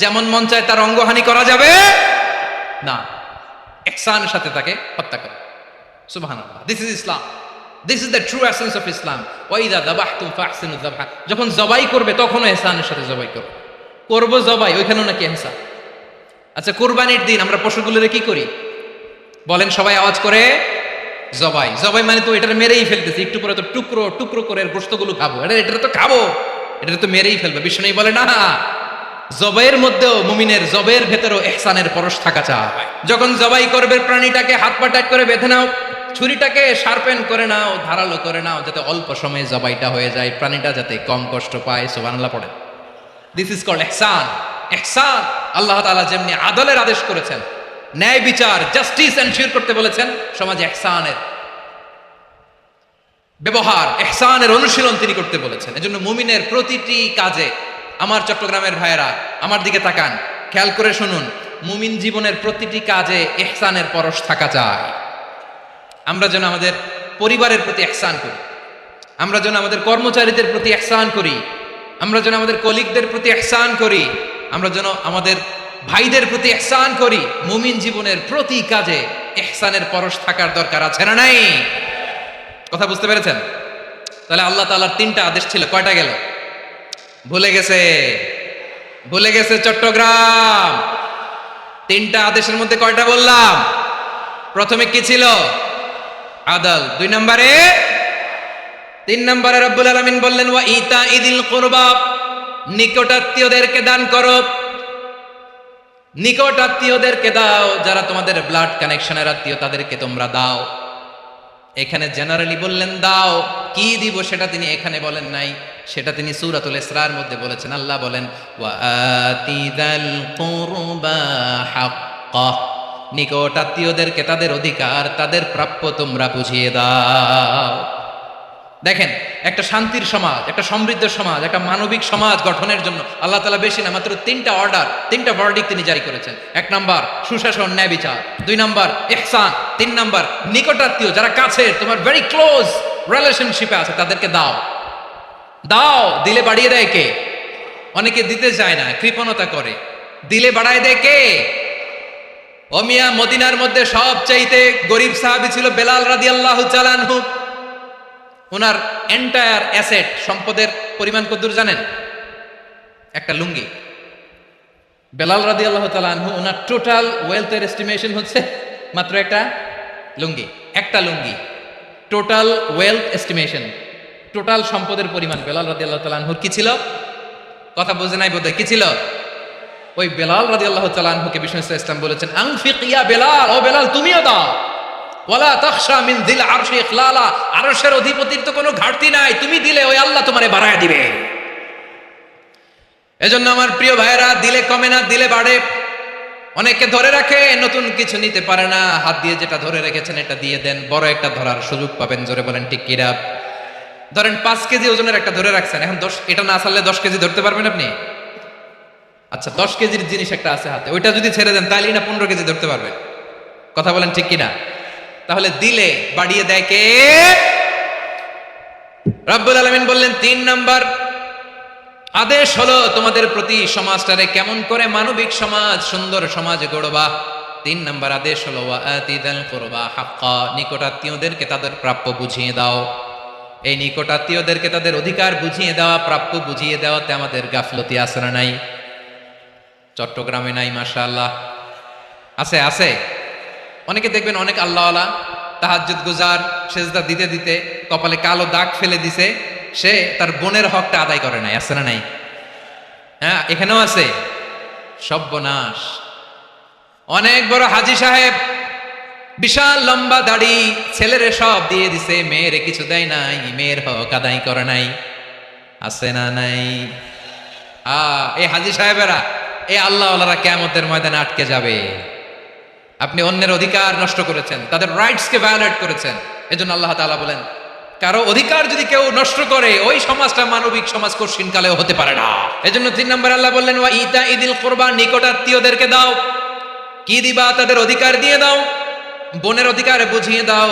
যেমন মন চায় তার অঙ্গহানি করা যাবে না। ইহসানের সাথে তাকে হত্যা করে। সুবহানাল্লাহ। This is Islam, this is the true essence of Islam. ওয়া ইযা যাবাহতুম ফাহসিনু যাবহা, যখন জবাই করবে তখনও ইহসানের সাথে জবাই করবে। করব জবাই, ওইখানেও নাকি ইহসান। আচ্ছা, কুরবানির দিন আমরা পশুগুলোরে কি করি বলেন? সবাই আওয়াজ করে জবাই। জবাই মানে তো এটা মেরেই ফেলতেছি, একটু পরে তো টুকরো টুকরো করে গোশতগুলো খাবো, এটা তো খাবো, এটা তো মেরেই ফেলবে। বিষ্ণু বলে না, জবাইয়ের মধ্যেও, মুমিনের জবাইয়ের ভেতরেও ইহসানের পরশ থাকা চায়। যখন জবাই করবে প্রাণীটাকে হাত পা টাইট করে বেঁধে নাও, ছুরিটাকে শার্পেন করে নাও, ধারালো করে নাও, যাতে অল্প সময়ে জবাইটা হয়ে যায়, প্রাণীটা যাতে কম কষ্ট পায়। সুবহানাল্লাহ পড়ে। দিস ইজ কল্ড ইহসান। ইহসান, আল্লাহ তাআলা যেমনি আদলের আদেশ করেছেন, ন্যায় বিচার, জাস্টিস এনশিওর করতে বলেছেন, সমাজে ইহসানের ব্যবহার, ইহসানের অনুশীলন তিনি করতে বলেছেন। এজন্য মুমিনের প্রতিটি কাজে, আমার চট্টগ্রামের ভাইয়েরা আমার দিকে তাকান, খেয়াল করে শুনুন, মুমিন জীবনের প্রতিটি কাজে ইহসানের পরশ থাকা চায়। আমরা যেন আমাদের পরিবারের প্রতি ইহসান করি, আমরা যেন আমাদের কর্মচারীদের প্রতি ইহসান করি, আমরা যেন আমাদের কলিগদের প্রতি ইহসান করি, আমরা যেন আমাদের ভাইদের প্রতি ইহসান করি। মুমিন জীবনের প্রতি কাজে ইহসানের পরশ থাকার দরকার আছে না নাই? কথা বুঝতে পেরেছেন? তাহলে আল্লাহ তাআলার তিনটা আদেশ ছিল, কয়টা গেল? ভুলে গেছে, ভুলে গেছে চট্টগ্রাম। তিনটা আদেশের মধ্যে কয়টা বললাম? প্রথমে কি ছিল? আদল। 2 নম্বরে, 3 নম্বরে রব্বুল আলামিন বললেন ওয়া ইতাইদিল কুরবা, নিকটাত্মীয়দেরকে দান করো, নিকটাত্মীয়দেরকে দাও, যারা তোমাদের ব্লাড কানেকশনের আত্মীয় তাদেরকে তোমরা দাও। এখানে জেনারেলি বললেন দাও, কি দিব সেটা তিনি এখানে বলেন নাই, সেটা তিনি সূরাতুল ইসরার মধ্যে বলেছেন। আল্লাহ বলেন ওয়া আতিদাল কুরবা হাক্কা, নিকটাত্মীয়দেরকে তাদের অধিকার, তাদের প্রাপ্য তোমরা বুঝিয়ে দাও। দেখেন, একটা শান্তির সমাজ, একটা সমৃদ্ধ সমাজ, একটা মানবিক সমাজ গঠনের জন্য আল্লাহ তাআলা বেশি না, মাত্র 3টা অর্ডার, 3টা ভার্ডিক্ট তিনি জারি করেছেন। 1 নাম্বার সুশাসন, ন্যায় বিচার। 2 নাম্বার ইহসান। 3 নাম্বার নিকটাত্মীয়, যারা কাছে, তোমার ভেরি ক্লোজ রিলেশনশিপে আছে, তাদেরকে দাও। দাও, দিলে বাড়িয়ে দেয় কে? অনেকে দিতে চায় না, কৃপণতা করে। দিলে বাড়ায় দেয় কে? ও মিয়া, মদিনার মধ্যে সবচাইতে গরিব সাহাবী ছিল বেলাল রাদিয়াল্লাহু তাআলা আনহু। ওনার এন্টায়ার অ্যাসেট, সম্পদের পরিমাণ কতদূর জানেন? একটা লুঙ্গি। বেলাল রাদিয়াল্লাহু তাআলা আনহু, ওনার টোটাল ওয়েলথের এস্টিমেশন হচ্ছে মাত্র একটা লুঙ্গি। একটা লুঙ্গি, টোটাল ওয়েলথ এস্টিমেশন, টোটাল সম্পদের পরিমাণ বেলাল রাদিয়াল্লাহু তাআলা আনহুর কি ছিল? কথা বুঝে নাই বোধহয়। কি ছিল? ওই বেলাল রাদিয়াল্লাহু তাআলা আনহুকে বিষ্ণু ইসলাম বলেছেন আনফিক ইয়া বেলাল, ও বেলাল তুমিও দাও। ওয়ালা তাখশা মিন যিল আরশি ইখলালা, আরশের অধিপতির তো কোনো ঘাটতি নাই, তুমি দিলে ওই আল্লাহ তোমারে বাড়ায় দিবে। এজন্য আমার প্রিয় ভাইয়েরা, দিলে কমে না, দিলে বাড়ে। অনেকে ধরে রাখে, নতুন কিছু নিতে পারে না, হাত দিয়ে যেটা ধরে রেখেছেন এটা দিয়ে দেন, বড় একটা ধরার সুযোগ পাবেন। জোরে বলেন ঠিক কিনা? ধরেন 5 কেজি ওজনের একটা ধরে রাখছেন, এখন 10, এটা না ছাড়লে 10 কেজি ধরতে পারবেন আপনি? আচ্ছা, 10 কেজির জিনিস একটা আছে হাতে, ওইটা যদি ছেড়ে দেন তাহলে না 15 কেজি ধরতে পারবেন। কথা বলেন ঠিক কিনা? তাহলে দিলে বাড়িয়ে দেয় কে? রব্বুল আলামিন বললেন 3 নাম্বার আদেশ হলো তোমাদের প্রতি সমাজটারে কেমন করে মানবিক সমাজ, সুন্দর সমাজ গড়বা। 3 নাম্বার আদেশ হলো ওয়া আতিদাল কুরবা হাক্কা, নিকটাত্মীয়দেরকে তাদের প্রাপ্য বুঝিয়ে দাও। এই নিকটাত্মীয়দেরকে তাদের অধিকার বুঝিয়ে দেওয়া, প্রাপ্য বুঝিয়ে দেওয়াতে আমাদের গাফলতি আছে না নাই? চট্টগ্রামে নাই? মাশাআল্লাহ আছে, আছে। অনেকে দেখবেন অনেক আল্লাহওয়ালা, তাহাজ্জুদ গুজার, সেজদা দিতে দিতে কপালে কালো দাগ ফেলে দিছে, সে তার বোনের হকটা আদায় করে নাই। আছে না নাই? হ্যাঁ, এখানেও আছে। সর্বনাশ। অনেক বড় হাজী সাহেব, বিশাল লম্বা দাড়ি, ছেলেরে সব দিয়ে দিছে, মেয়েরে কিছু দেয় নাই, মেয়ের হক আদায় করে নাই। আছে না নাই? এই হাজী সাহেবেরা, এই আল্লাহওয়ালারা কিয়ামতের ময়দানে আটকে যাবে। আপনি অন্যের অধিকার নষ্ট করেছেন, তাদের রাইটসকে ভায়োলেট করেছেন। এজন্য আল্লাহ তাআলা বলেন কারো অধিকার যদি কেউ নষ্ট করে, ওই সমাজটা মানবিক সমাজ কঠিন কালেও হতে পারে না। এজন্য 3 নম্বর আল্লাহ বললেন, ওয়া ইতা ইদিল কুরবা, নিকটাত্মীয়দেরকে দাও। কি দিবা? তাদের অধিকার দিয়ে দাও। বোনের অধিকার বুঝিয়ে দাও,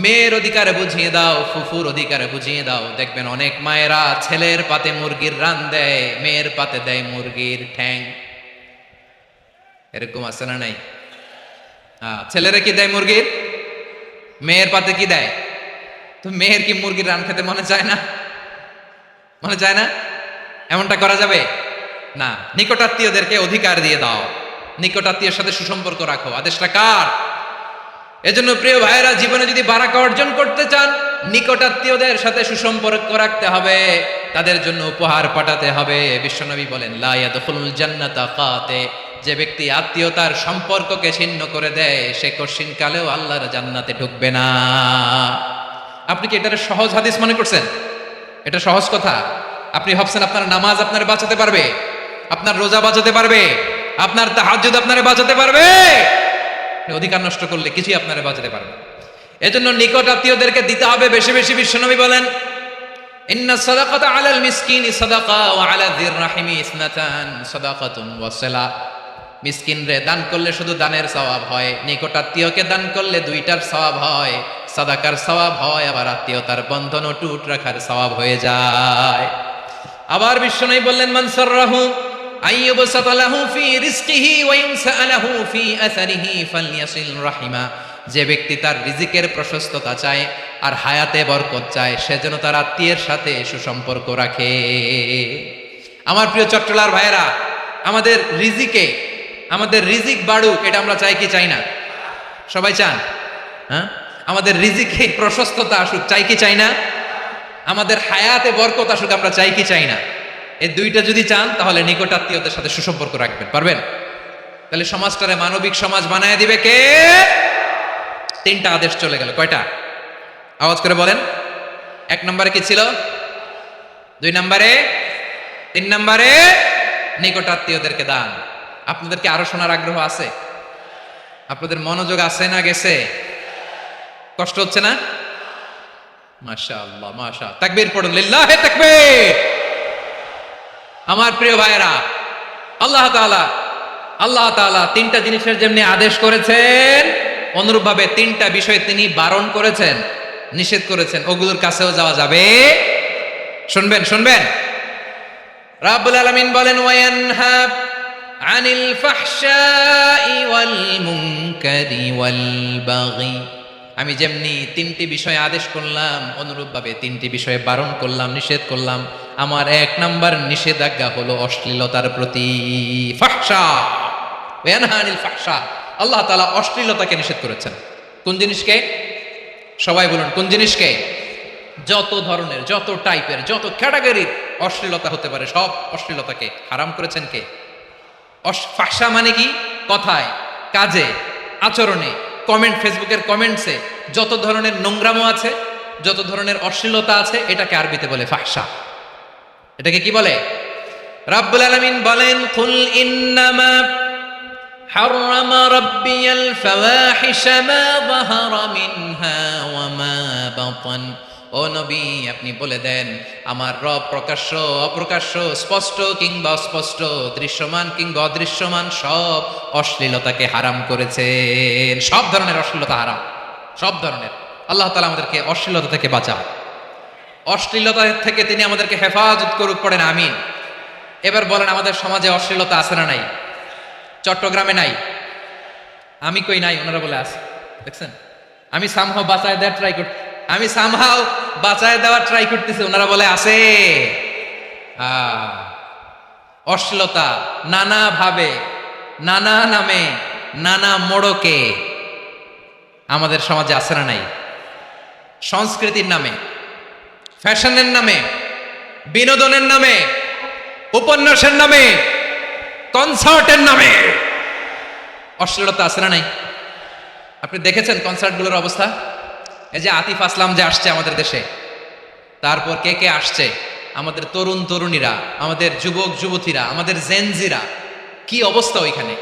মেয়ের অধিকার বুঝিয়ে দাও, ফুফুর অধিকার বুঝিয়ে দাও। দেখবেন অনেক মায়েরা ছেলের পাতে মুরগির রান দেয়, মেয়ের পাতে দেয় মুরগির ঠ্যাং। এরকম আছে না নাই? ছেলেরা কি দেয়? মুরগির। মেয়ের পাতে কি দেয়? তো মেয়ের কি মুরগির রান খেতে মনে চায় না? মনে চায় না? এমনটা করা যাবে না। নিকটাত্মীয়দেরকে অধিকার দিয়ে দাও, নিকটাত্মীয়ের সাথে সুসম্পর্ক রাখো। আদেশটা কার? এজন্য প্রিয় ভাইয়েরা, জীবনে যদি বারাকা অর্জন করতে চান, নিকটাত্মীয়দের সাথে সুসম্পর্ক রাখতে হবে, তাদের জন্য উপহার পাঠাতে হবে। বিশ্বনবী বলেন, লা ইয়াদখুলুল জান্নাতা কাতে, যে ব্যক্তি আত্মীয়তার সম্পর্ককে ছিন্ন করে দেয়, সে কঠিন কালেও আল্লাহর জান্নাতে ঢুকবে না। আপনি কি এটার সহজ হাদিস মনে করছেন? এটা সহজ কথা? আপনি ভাবছেন আপনার নামাজ আপনার বাঁচাতে পারবে, আপনার রোজা বাঁচাতে পারবে, আপনার তাহাজ্জুদ আপনারে বাঁচাতে পারবে? অধিকার নষ্ট করলে কিছুই আপনারে বাঁচাতে পারবে না। এজন্য নিকট আত্মীয়দেরকে দিতে হবে বেশি বেশি। বিশ্বনবী বলেন, ইন্না সাদাকাতা আলাল মিসকিনি সাদাকা ওয়া আলা যির রাহিমি ইসনাতান সাদাকাতুন ওয়া সিলা। মিসকিনরে দান করলে শুধু দানের সওয়াব হয়, নিকট আত্মীয়কে দান করলে দুইটার সওয়াব হয়, সাদাকার সওয়াব হয়, আবার আত্মীয়তার বন্ধন অটুট রাখার সওয়াব হয়ে যায়। আবার বিশ্বনবী বললেন, মান সাররাহু আইয়ুবসাতা লাহু ফি রিজকিহি ওয়া ইউনসা লাহু ফি আসারিহি ফালইয়াসিল রাহিমা। যে ব্যক্তি তার রিজিকের প্রশস্ততা চায় আর হায়াতে বরকত চায়, সে যেন তার আত্মীয়ের সাথে সুসম্পর্ক রাখে। আমার প্রিয় চট্টলার ভাইয়েরা, আমাদের রিজিক বাড়ুক, এটা আমরা চাই কি চাই না? সবাই চান? হ্যাঁ, আমাদের রিজিকে প্রশস্ততা আসুক, চাই কি চাই না? আমাদের হায়াতে বরকত আসুক, আমরা চাই কি চাই না? এই দুইটা যদি চান, তাহলে নিকট আত্মীয়দের সাথে সুসম্পর্ক রাখবেন, পারবেন? তাহলে সমাজটারে মানবিক সমাজ বানায় দিবে কে? 3টা আদেশ চলে গেল। কয়টা? আওয়াজ করে বলেন। 1 নম্বরে কি ছিল? 2 নম্বরে, 3 নম্বরে নিকট আত্মীয়দেরকে দান। আপনাদেরকে আরো শোনার আগ্রহ আছে? আপনাদের মনোযোগ আছে না গেছে? কষ্ট হচ্ছে না? মাশাআল্লাহ, মাশাআল্লাহ। তাকবীর পড়ুন, লিল্লাহে তাকবীর। আমার প্রিয় ভাইয়েরা, আল্লাহ তাআলা 3টা জিনিসের যেমনি আদেশ করেছেন, অনুরূপভাবে 3টা বিষয় তিনি বারণ করেছেন, নিষেধ করেছেন। ওগুলোর কাছেও যাওয়া যাবে। শুনবেন। রাব্বুল আলামিন বলেন, ওয়ায়ানহা আনিল ফাহশাই ওয়াল মুনকারি ওয়াল বাগি। আমি যেমনি 3টি বিষয়ে আদেশ করলাম, অনুরূপভাবে 3টি বিষয়ে বারণ করলাম, নিষেধ করলাম। আমার 1 নাম্বার নিষেধাজ্ঞা হলো অশ্লীলতার প্রতি। ফাহশা, ওয়ায়ানহা আনিল ফাহশা। আল্লাহ তাআলা অশ্লীলতাকে নিষেধ করেছেন। কোন জিনিসকে? সবাই বলুন, কোন জিনিসকে? যত ধরনের, যত টাইপের, যত ক্যাটাগরির অশ্লীলতা হতে পারে, সব অশ্লীলতাকে হারাম করেছেন কে? ফাহশা মানে কি? কথায়, কাজে, আচরণে, কমেন্ট, ফেসবুকের কমেন্টসে যত ধরনের নোংরামো আছে, যত ধরনের অশ্লীলতা আছে, এটাকে আরবিতে বলে ফাহশা। এটাকে কি বলে? রাব্বুল আলামিন বলেন, কুল ইন্নামা হাররামা রাব্বিয়াল ফাওয়াহিশা মা যাহারা মিনহা ওয়া মা বাতান। ও নবী, আপনি বলে দেন, আমার রব প্রকাশ্য, অপ্রকাশ্য, স্পষ্ট কিংবা অস্পষ্ট, দৃশ্যমান কিংবা অদৃশ্যমান সব অশ্লীলতাকে হারাম করেছেন। সব ধরনের অশ্লীলতা হারাম, সব ধরনের। আল্লাহ তাআলা আমাদেরকে অশ্লীলতা থেকে বাঁচান, অশ্লীলতা থেকে তিনি আমাদেরকে হেফাজত করুক। পড়েন আমিন। এবার বলেন, আমাদের সমাজে অশ্লীলতা আছে না নাই? চট্টগ্রামে নাই? আমি কই নাই, ওনারা বলে আছে। দেখছেন, আমি সামহাও বাঁচায় দেওয়ার ট্রাই করতেছি, ওনারা বলে আছে। অশ্লীলতা নানা ভাবে, নানা নামে, নানা মোড়কে আমাদের সমাজে আছে না নাই? সংস্কৃতির নামে, ফ্যাশনের নামে, বিনোদনের নামে, উপন্যাসের নামে, কনসার্টের নামে অশ্লীলতা আছে না নাই? আপনি দেখেছেন কনসার্টগুলোর অবস্থা? এই যে আতিফ আসলাম যে আসছে আমাদের দেশে, তারপর কে কে আসছে, আমাদের তরুণ তরুণীরা, আমাদের যুবক যুবতীরা, আমাদের জেনজিরা, কি অবস্থা ওইখানে?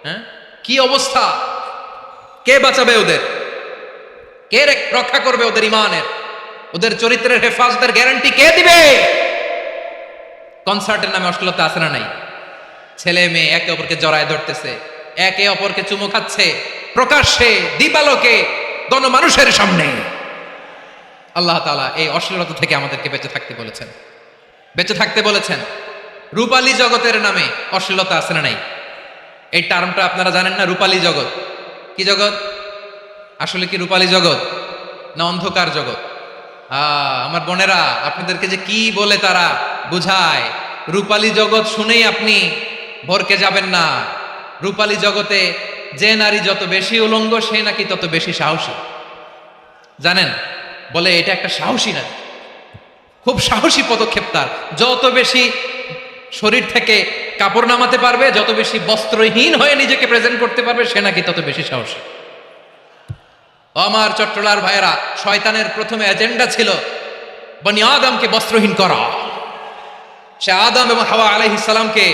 হ্যাঁ, কি অবস্থা? কে বাঁচাবে ওদের? কে রক্ষা করবে ওদের ইমানের? ওদের চরিত্রের হেফাজতের গ্যারান্টি কে দিবে? কনসার্টের নামে অশ্লীলতা আছে না নাই? ছেলে মেয়ে একে অপরকে জড়ায় ধরতেছে, একে অপরকে চুমু খাচ্ছে প্রকাশ্যে, দিবালোকে, গণমানুষের সামনে। আল্লাহ তাআলা এই অশ্লীলতা থেকে আমাদেরকে বেঁচে থাকতে বলেছেন, বেঁচে থাকতে বলেছেন। রূপালী জগতের নামে অশ্লীলতা আছে না নাই? এই টার্মটা আপনারা জানেন না? রূপালী জগৎ কি জগৎ? আসলে কি রূপালী জগৎ না অন্ধকার জগৎ? আমার বোনেরা, আপনাদেরকে যে কি বলে তারা বুঝায়, রূপালী জগৎ শুনেই আপনি ভরকে যাবেন না। রূপালী জগতে যে নারী যত বেশি উলঙ্গ সে নাকি তত বেশি সাহসী। জানেন, বলে এটা একটা সাহসী নারী, খুব সাহসী পদক্ষেপ তার। যত বেশি শরীর থেকে কাপড় নামাতে পারবে, যত বেশি বস্ত্রহীন হয়ে নিজেকে প্রেজেন্ট করতে পারবে, সে নাকি তত বেশি সাহসী। আমার চট্টলার ভাইয়েরা, শয়তানের প্রথমে এজেন্ডা ছিল বনি আদমকে বস্ত্রহীন করা। সে আদম এবং হাওয়া আলাইহিস সালামকে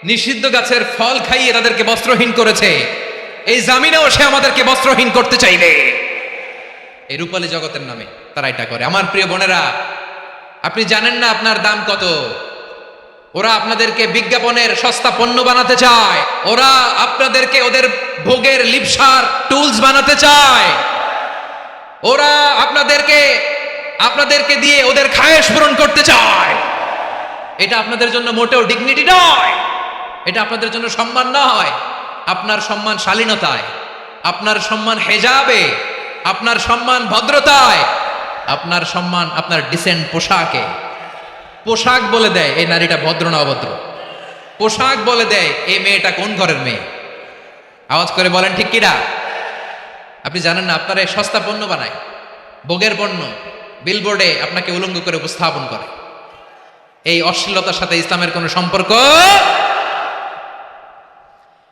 নিষিদ্ধ গাছের ফল খাইয়ে তাদেরকে বস্ত্রহীন করেছে। এই জামিনেও সে আমাদেরকে বস্ত্রহীন করতে চাইবে। এই রূপালী জগতের নামে তারা এটা করে। আমার প্রিয় বোনেরা, আপনি জানেন না আপনার দাম কত। ওরা আপনাদেরকে বিজ্ঞাপনের সস্তা পণ্য বানাতে চায়, ওরা আপনাদেরকে ওদের ভোগের লিপসার টুলস বানাতে চায়, ওরা আপনাদেরকে দিয়ে ওদের খায়েশ পূরণ করতে চায়। এটা আপনাদের জন্য মোটেও ডিগনিটি নয়, এটা আপনাদের জন্য সম্মান নয়। আপনার সম্মান শালীনতায়, আপনার সম্মান হেজাবে, আপনার সম্মান ভদ্রতায়, আপনার সম্মান আপনার ডিসেন্ট পোশাকে। পোশাক বলে দেয় এই নারীটা ভদ্র না অভদ্র। পোশাক বলে দেয় এই মেয়েটা কোন ঘরের মেয়ে। আওয়াজ করে বলেন ঠিক কিনা? আপনি জানেন না, আপনারা এই সস্তা পণ্য বানায়, ভোগের পণ্য, বিলবোর্ডে আপনাকে উলঙ্গ করে উপস্থাপন করে। এই অশ্লীলতার সাথে ইসলামের কোনো সম্পর্ক।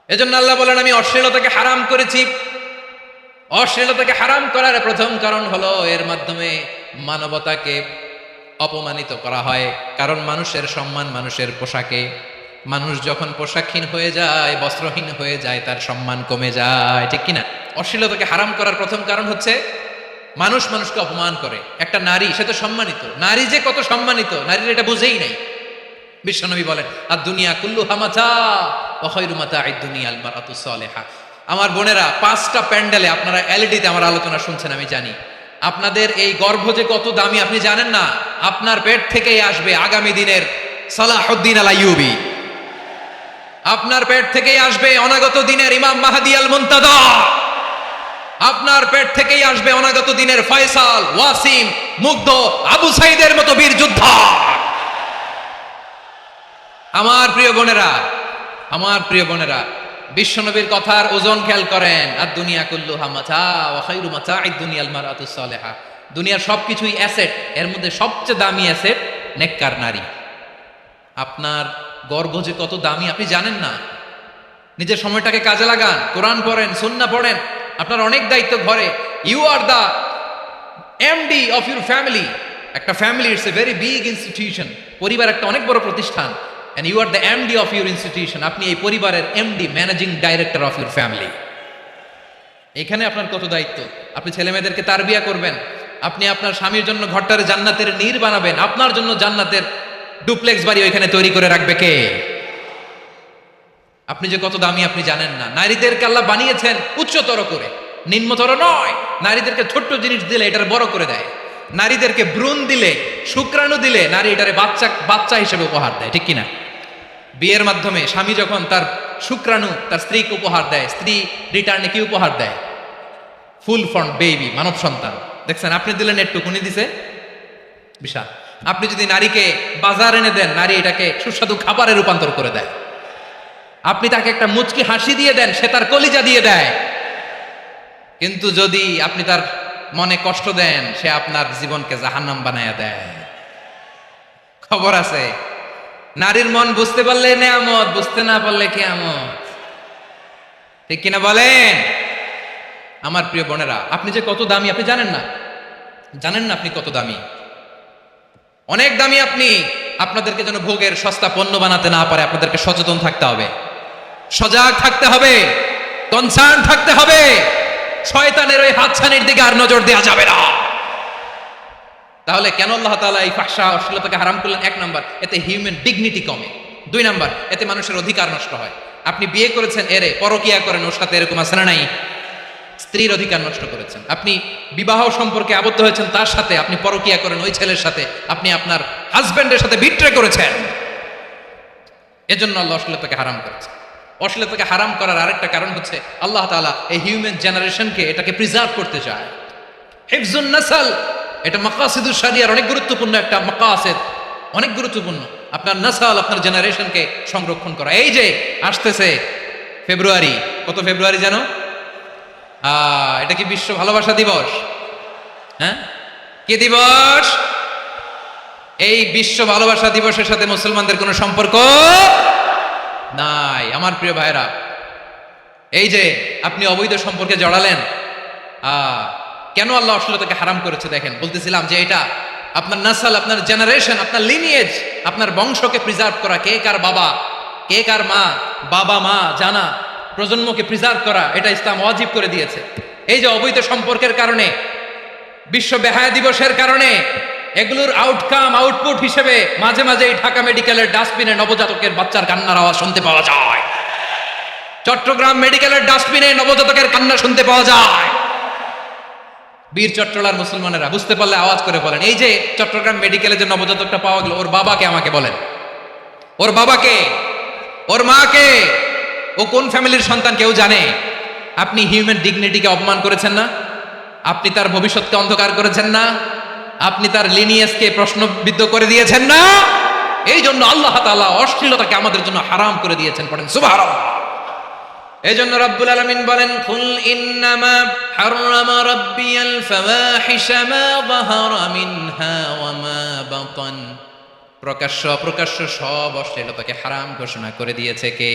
এজন্য আল্লাহ বলেন, আমি অশ্লীলতাকে হারাম করেছি। অশ্লীলতাকে হারাম করার প্রথম কারণ হলো এর মাধ্যমে মানবতাকে অপমানিত করা হয়। কারণ মানুষের সম্মান মানুষের পোশাকে। মানুষ যখন পোশাকহীন হয়ে যায়, বস্ত্রহীন হয়ে যায়, তার সম্মান কমে যায়, ঠিক কিনা? অশ্লীলতাকে হারাম করার প্রথম কারণ হচ্ছে মানুষ মানুষকে অপমান করে। একটা নারী, সে তো সম্মানিত, নারী যে কত সম্মানিত নারীর এটা বুঝেই নাই। বিশ্বনবী বলেন, আর দুনিয়া কুল্লুহা মাতা ওয়া খায়রু মাতা'আদ দুনিয়া আল মারআতু সালিহা। আমার বোনেরা, 5টা প্যান্ডেলে আপনারা এলইডিতে আমার আলোচনা শুনছেন, আমি জানি। আপনাদের এই গর্ভ যে কত দামি আপনি জানেন না। আপনার পেট থেকেই আসবে আগামী দিনের সালাহুদ্দিন আল আইয়ুবী। আপনার পেট থেকেই আসবে অনাগত দিনের ইমাম মাহদী আল মুনতাদা। আপনার পেট থেকেই আসবে অনাগত দিনের ফয়সাল, ওয়াসিম, মুগ্ধ, আবু সাইদের মতো বীর যোদ্ধা। আমার প্রিয় বোনেরা, আমার প্রিয় বোনেরা, বিশ্বনবীর কথার ওজন খেয়াল করেন। আর দুনিয়া কুল্লুহা মাতা ওয়া খায়রু মাতা'আদ দুনিয়া আল মারআতু সালিহা। দুনিয়ার সবকিছুই অ্যাসেট, এর মধ্যে সবচেয়ে দামি অ্যাসেট নেককার নারী। আপনার গর্ভ যে কত দামি আপনি জানেন না। নিজের সময়টাকে কাজে লাগান, কোরআন পড়েন, সুন্নাহ পড়েন। আপনার অনেক দায়িত্ব ঘরে। You are the MD of your family. একটা family it's a very big institution. পরিবার একটা অনেক বড় প্রতিষ্ঠান। and you are the MD of your institution. আপনি এই পরিবারের MD, managing director of your family. এখানে আপনার কত দায়িত্ব। আপনি ছেলে মেয়েদেরকে তারবিয়া করবেন, আপনি আপনার স্বামীর জন্য ঘরটারে জান্নাতের নীর বানাবেন, আপনার জন্য জান্নাতের ডুপ্লেক্স বাড়ি ওইখানে তৈরি করে রাখবে কে? আপনি যে কত দামি আপনি জানেন না। নারীদেরকে আল্লাহ বানিয়েছেন উচ্চতর করে, নিম্নতর নয়। নারীদেরকে ছোট্ট জিনিস দিলে এটার বড় করে দেয়। নারীদেরকে ভ্রূণ দিলে, শুক্রাণু দিলে নারী এটারে বাচ্চা হিসেবে উপহার দেয়, ঠিক কিনা? বিয়ের মাধ্যমে স্বামী যখন তার শুক্রাণু তার স্ত্রীকে উপহার দেয়, স্ত্রী রিটার্নে কি উপহার দেয়? ফুল ফর্ম বেবি, মানব সন্তান। দেখছেন, আপনি দিলেন একটুকুনি, দিছে বিশাল। আপনি যদি নারীকে বাজার এনে দেন, নারী এটাকে সুস্বাদু খাবারে রূপান্তর করে দেয়। আপনি তাকে একটা মুচকি হাসি দিয়ে দেন, সে তার কলিজা দিয়ে দেয়। কিন্তু যদি আপনি তার মনে কষ্ট দেন, সে আপনার জীবনকে জাহান্নাম বানায়া দেয়। খবর আছে, নারীর মন বুঝতে পারলে নেয়ামত, বুঝতে না পারলে কিয়ামত, ঠিক কিনা বলেন? আমার প্রিয় বোনেরা, আপনি যে কত দামি আপনি জানেন না। জানেন না আপনি কত দামি, অনেক দামি আপনি। আপনাদেরকে যেন ভোগের সস্তা পণ্য বানাতে না পারে, আপনাদেরকে সচেতন থাকতে হবে, সজাগ থাকতে হবে, কনসার্ন থাকতে হবে। শয়তানের ওই হাতছানির দিকে আর নজর দেওয়া যাবে না। তাহলে কেন আল্লাহ তাআলা এই ফাহশা অশ্লীলতাকে হারাম করলেন? এক নাম্বার, এতে হিউম্যান ডিগনিটি কমে। দুই নাম্বার, এতে মানুষের অধিকার নষ্ট হয়। আপনি বিয়ে করেছেন এরে, পরকিয়া করেন ওর সাথে, এরকম আছে না নাই? স্ত্রীর অধিকার নষ্ট করেছেন। আপনি বিবাহ সম্পর্কে আবদ্ধ হয়েছেন তার সাথে, আপনি পরকিয়া করেন ওই ছেলের সাথে, আপনি আপনার হাজবেন্ডের সাথে বিট্রে করেছেন। এজন্য আল্লাহ অশ্লীলতাকে হারাম করেছেন। অশ্লীলতাকে হারাম করার আরেকটা কারণ হচ্ছে আল্লাহ তাআলা এই হিউম্যান জেনারেশনকে এটাকে প্রিজার্ভ করতে চায়। হিফজুন নাসল, এটা মাকাসিদুশ শরিয়ার অনেক গুরুত্বপূর্ণ একটা মাকাসিদ, অনেক গুরুত্বপূর্ণ। আপনার নাসল, আপনার জেনারেশনকে সংরক্ষণ করা। এই যে আসতেছে ফেব্রুয়ারি, কত ফেব্রুয়ারি জানো? এটা কি বিশ্ব ভালোবাসা দিবস? হ্যাঁ, কি দিবস? এই বিশ্ব ভালোবাসা দিবসের সাথে মুসলমানদের কোনো সম্পর্ক নাই। আমার প্রিয় ভাইরা, এই যে আপনি অবৈধ সম্পর্কে জড়ালেন, কেন আল্লাহ অশ্লীলতাকে হারাম করেছে দেখেন। বলতেছিলাম যে এটা আপনার নাসল, আপনার জেনারেশন, আপনার লিনিয়েজ, আপনার বংশকে প্রিজার্ভ করা। কে কার বাবা, কে কার মা, বাবা মা জানা, প্রজন্মকে প্রিজার্ভ করা, এটা ইসলাম ওয়াজিব করে দিয়েছে। এই যে অবৈধ সম্পর্কের কারণে, বিশ্ব বেহায়া দিবসের কারণে, এগুলোর আউটকাম, আউটপুট হিসেবে মাঝে মাঝে এই ঢাকা মেডিকেলের ডাস্টবিনে নবজাতকের বাচ্চার কান্নার আওয়াজ শুনতে পাওয়া যায়। চট্টগ্রাম মেডিকেলের ডাস্টবিনে নবজাতকের কান্না শুনতে পাওয়া যায়। বীর চট্টলার মুসলমানেরা বুঝতে পারলে আওয়াজ করে বলেন, এই যে চট্টগ্রাম মেডিকেলে যে নবজাতকটা পাওয়া গেল, ওর বাবাকে আমাকে বলেন। ওর বাবাকে, ওর মাকে, ও কোন ফ্যামিলির সন্তান কেউ জানে? আপনি হিউম্যান ডিগনিটিকে অপমান করেছেন না? আপনি তার ভবিষ্যৎকে অন্ধকার করেছেন না? আপনি তার লিনিয়েজকে প্রশ্নবিদ্ধ করে দিয়েছেন না? এই জন্য আল্লাহ তাআলা অশ্লীলতাকে আমাদের জন্য হারাম করে দিয়েছেন। পড়েন সুবহানাল্লাহ। এই জন্য রব্বুল আলামিন বলেন, কুল ইন্নামা হাররামা রাব্বিয়াল ফাওয়াহিশা মা যাহারা মিনহা ওয়া মা বাতান। প্রকাশ্য অপ্রকাশ্য সব অশ্লীলতাকে হারাম ঘোষণা করে দিয়েছে কে?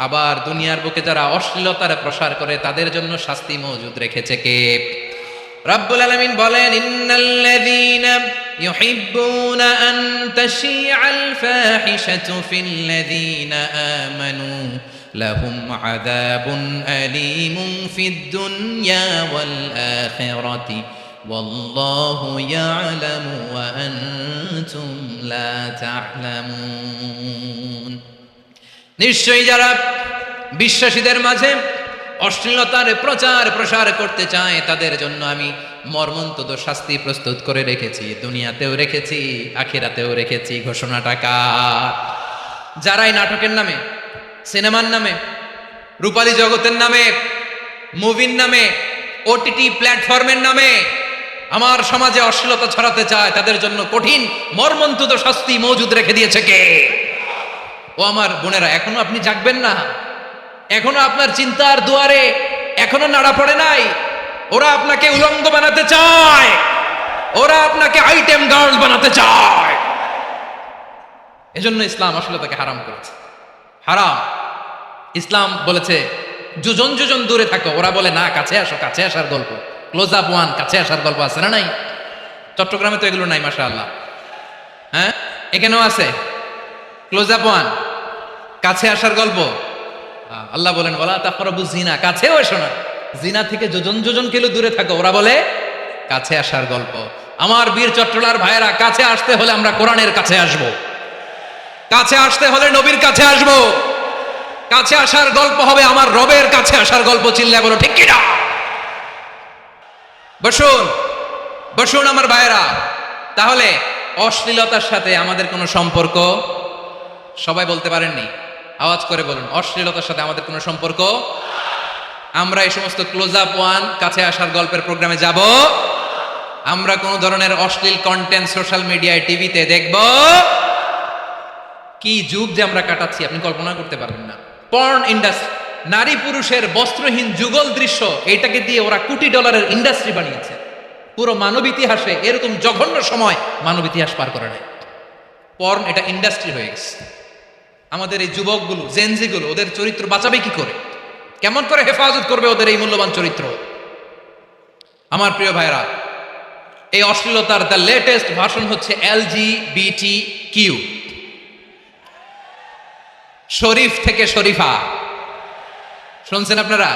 আবার দুনিয়ার বুকে যারা অশ্লীলতার প্রসার করে তাদের জন্য শাস্তি মজুদ রেখেছে কে? রব্বুল আলামিন বলেন, ইন্নাল্লাযীনা ইউহিব্বুনা আন তাশিআল ফাহিশাতু ফিল্লাযীনা আমানু লাহুম আযাবুন আলীমুন ফিদ দুনিয়া ওয়াল আখিরাতি ওয়াল্লাহু ইয়ালামু ওয়া আনতুম লা তা'লামুন। নিশ্চয়ই যারা বিশ্বাসীদের মাঝে অশ্লীলতার প্রচার প্রসার করতে চায় তাদের জন্য আমি মর্মন্তুদ শাস্তি প্রস্তুত করে রেখেছি, দুনিয়াতেও রেখেছি, আখিরাতেও রেখেছি। ঘোষণাটা কার? যারাই নাটকের নামে, সিনেমার নামে, রূপালী জগতের নামে, মুভির নামে, ওটিটি প্ল্যাটফর্মের নামে আমার সমাজে অশ্লীলতা ছড়াতে চায় তাদের জন্য কঠিন মর্মন্তুদ শাস্তি মজুদ রেখে দিয়েছে কে? ও আমার বোনেরা, এখনো আপনি জাগবেন না? এখনো আপনার চিন্তার দুয়ারে এখনো নাড়া পড়ে নাই? ওরা আপনাকে উলঙ্গ বানাতে চায়, ওরা আপনাকে আইটেম গার্ল বানাতে চায়। এজন্য ইসলাম অশ্লীলতাকে হারাম করেছে। হারাম। ইসলাম বলেছে যোজন যোজন দূরে থাকো। ওরা বলে না, কাছে আসো, কাছে আসার গল্প, ক্লোজ আপ ওয়ান, কাছে আসার গল্প আছে না নাই? চট্টগ্রামে তো এগুলো নাই মাশাআল্লাহ। হ্যাঁ, এখানেও আছে ক্লোজ আপ ওয়ান, কাছে আসার গল্প। আল্লাহ বলেন, ওয়ালা তাকরাবু জিনা, কাছেও এসো না, জিনা থেকে যোজন যোজন কিলো দূরে থাকো। ওরা বলে কাছে আসার গল্প। আমার বীর চট্টলার ভাইয়েরা, কাছে আসতে হলে আমরা কোরআনের কাছে আসব, কাছে আসতে হলে নবীর কাছে আসব, কাছে আসার গল্প হবে আমার রবের কাছে আসার গল্প। চিল্লায় বলো ঠিক কিনা? বসুন বসুন আমার ভাইয়েরা। তাহলে অশ্লীলতার সাথে আমাদের কোনো সম্পর্ক? সবাই বলতে পারেননি, আওয়াজ করে বলুন, অশ্লীলতার সাথে আমাদের কোনো সম্পর্ক? আমরা এই সমস্ত ক্লোজ আপ ওয়ান, কাছে আসার গল্পের প্রোগ্রামে যাব? আমরা কোন ধরনের অশ্লীল কন্টেন্ট সোশ্যাল মিডিয়ায়, টিভিতে দেখব? কি যুগ যে আমরা কাটাচ্ছি আপনি কল্পনা করতে পারবেন না। পর্ন ইন্ডাস্ট্রি, নারী পুরুষের বস্ত্রহীন যুগল দৃশ্য, এইটাকে দিয়ে ওরা কোটি ডলারের ইন্ডাস্ট্রি বানিয়েছে। পুরো মানব ইতিহাসে এরকম জঘন্য সময় মানব ইতিহাস পার করে নাই। পর্ন এটা ইন্ডাস্ট্রি হয়ে গেছে। আমাদের এই যুবকগুলো, জেনজিগুলো, ওদের চরিত্র বাঁচাবে কি করে? কেমন করে হেফাজত করবে ওদের এই মূল্যবান চরিত্র? আমার প্রিয় ভাইরা, এই অশ্লীলতার দ্য লেটেস্ট ভার্সন হচ্ছে LGBT, শরীফ থেকে শরীফা। শুনছেন আপনারা?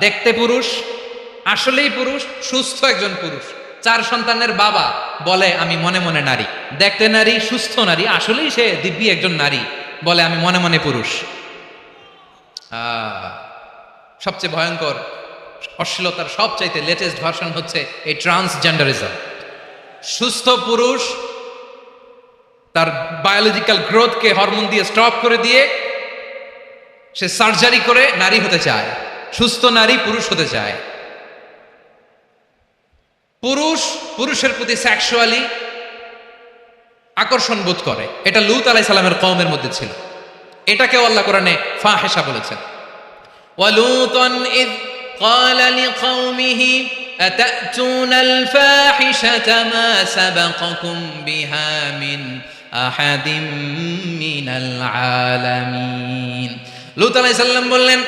দেখতে পুরুষ, আসলেই পুরুষ, সুস্থ একজন পুরুষ, 4 সন্তানের বাবা বলে আমি মনে মনে নারী, দেখতে নারী, সুস্থ নারী, আসলেই সে দিব্যি একজন নারী, বলে আমি মনে মনে পুরুষ। সবচেয়ে ভয়ঙ্কর অশ্লীলতার সবচাইতে লেটেস্ট ভার্সন হচ্ছে এই ট্রান্সজেন্ডারিজম। সুস্থ পুরুষ তার বায়োলজিক্যাল গ্রোথকে হরমোন দিয়ে স্টপ করে দিয়ে সে সার্জারি করে নারী হতে চায়, সুস্থ নারী পুরুষ হতে চায়। পুরুষের প্রতি সেক্সুয়ালি আকর্ষণ বোধ করে, এটা লূত আলাইহিস সালামের কওমের মধ্যে ছিল। এটাকেও আল্লাহ কোরআনে ফাহিশা বলেছেন। ওয়ালুতান ইয ক্বালা লিকাওমিহি আতা'তুনাল ফাহিশাতা মা সাবাকাকুম বিহা মিন আহাদিম মিনাল আলামিন। লূত আলাইহিস সালাম বললেন,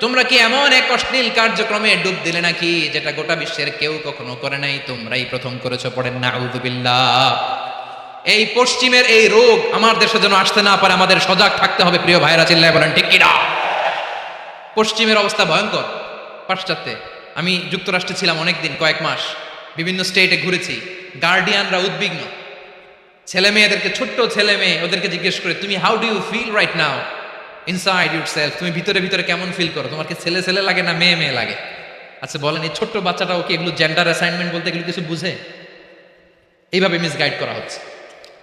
তোমরা কি এমন এক অশ্লীল কার্যক্রমে ডুব দিলে নাকি যেটা গোটা বিশ্বের কেউ কখনো করে নাই, তোমরাই প্রথম করেছো। পড়েন নাউযুবিল্লাহ। এই পশ্চিমের এই রোগ আমার দেশে যেন আসতে না পারে, আমাদের সজাগ থাকতে হবে। প্রিয় ভাইরা, চিল্লায় বলেন ঠিক কিনা? পশ্চিমের অবস্থা ভয়ঙ্কর। পাশ্চাত্যে আমি যুক্তরাষ্ট্রে ছিলাম অনেকদিন, কয়েক মাস, বিভিন্ন স্টেটে ঘুরেছি। গার্ডিয়ানরা উদ্বিগ্ন, ছেলে মেয়েদেরকে, ছোট্ট ছেলে মেয়ে, ওদেরকে জিজ্ঞেস করে তুমি how do you feel right now inside yourself, তুমি ভিতরে ভিতরে কেমন ফিল করো, তোমার কি ছেলে ছেলে লাগে না মেয়ে মেয়ে লাগে? আচ্ছা বলেন, এই ছোট্ট বাচ্চাটাও কি এগুলো জেন্ডার অ্যাসাইনমেন্ট বলতে এগুলো কিছু বুঝে? এইভাবে মিসগাইড করা হচ্ছে।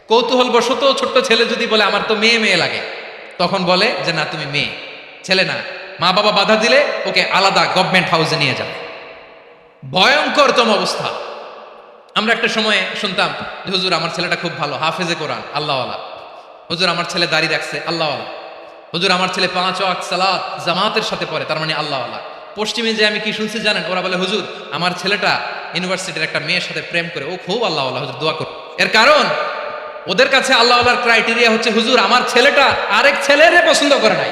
কৌতূহল বশত ছোট্ট ছেলে যদি বলে আমার তো মেয়ে মেয়ে লাগে, তখন বলে যে না তুমি মেয়ে, ছেলে না। মা বাবা বাধা দিলে ওকে আলাদা গভর্নমেন্ট হাউসে নিয়ে যাবে। ভয়ঙ্করতম অবস্থা। আমরা একটা সময়ে শুনতাম যে হুজুর আমার ছেলেটা খুব ভালো, হাফেজে কোরআন, আল্লাহওয়ালা। হুজুর আমার ছেলে দাড়ি রাখছে, আল্লাহওয়ালা। হুজুর আমার ছেলে 5 ওয়াক্ত সালাত জামাতের সাথে পড়ে, তার মানে আল্লাহওয়ালা। পশ্চিমে যে আমি কি শুনছি জানেন? ওরা বলে হুজুর আমার ছেলেটা ইউনিভার্সিটির একটা মেয়ের সাথে প্রেম করে, ও খুব আল্লাহওয়ালা, হুজুর দোয়া করুন। এর কারণ ওদের কাছে আল্লাহওয়ালার ক্রাইটেরিয়া হচ্ছে হুজুর আমার ছেলেটা আরেক ছেলেরে পছন্দ করে নাই,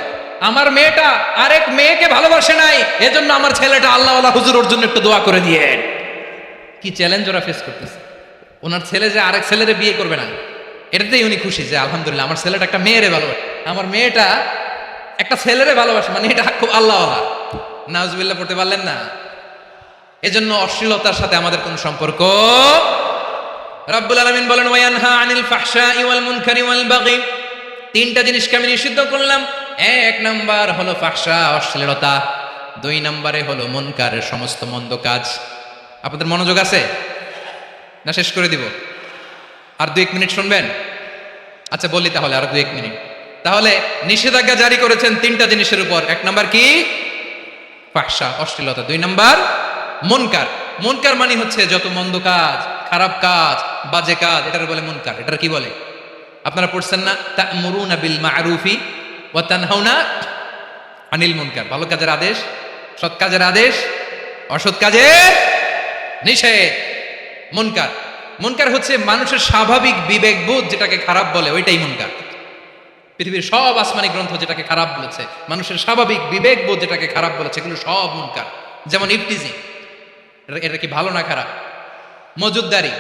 আমার মেয়েটা আরেক মেয়েকে ভালোবাসে নাই, এজন্য আমার ছেলেটা আল্লাহওয়ালা, হুজুর ওর জন্য একটু দোয়া করে দিয়ে। কি চ্যালেঞ্জ ওরা ফেস করতেছে। ওনার ছেলে যে আরেক ছেলেরে বিয়ে করবে না, এটাতেই উনি খুশি যে আলহামদুলিল্লাহ আমার ছেলেটা একটা মেয়েরে ভালোবাসে, আমার মেয়েটা একটা ছেলেরে ভালোবাসে, মানে এটা খুব আল্লাহওয়ালা। নাউজুবিল্লাহ পড়তে পারলেন না? এজন্য অশ্লীলতার সাথে আমাদের কোন সম্পর্ক। রাব্বুল আলামিন বলেন ওয়ায়ানহা আনিল ফাহশাই ওয়াল মুনকারি ওয়াল বাগি। 3টা জিনিসকে আমি নিষিদ্ধ করলাম। 1 নাম্বার হলো ফাহশা, অশ্লীলতা। 2 নম্বরে হলো মুনকারের সমস্ত মন্দ কাজ। আপনাদের মনোযোগ আছে না? শেষ করে দিব? আর 2-1 মিনিট শুনবেন? আচ্ছা বলি তাহলে, আর 2-1 মিনিট। তাহলে নিষেধাজ্ঞা জারি করেছেন 3টা জিনিসের উপর। 1 নাম্বার কি? ফাহশা, অশ্লীলতা। 2 নাম্বার মুনকার। মুনকার মানে হচ্ছে যত মন্দ কাজ, খারাপ কাজ, বাজে কাজ, এটার বলে মুনকার। এটার কি বলে? আপনারা পড়ছেন না তা'মুরুনা বিল মা'রুফি ওয়া তানহাউনা আনিল মুনকার। ভালো কাজের আদেশ, সৎ কাজের আদেশ, অসৎ কাজের নিষেধ। মুনকার, মুনকার হচ্ছে মানুষের স্বাভাবিক বিবেকবোধ যেটাকে খারাপ বলে, ওইটাই মুনকার। পৃথিবীর সব আসমানি গ্রন্থ যেটাকে খারাপ বলেছে, মানুষের স্বাভাবিক বিবেকবোধ যেটাকে খারাপ বলেছে, এগুলো সব মুনকার। যেমন ইফতিজিং, এটা কি ভালো না খারাপ? মজুদদারি,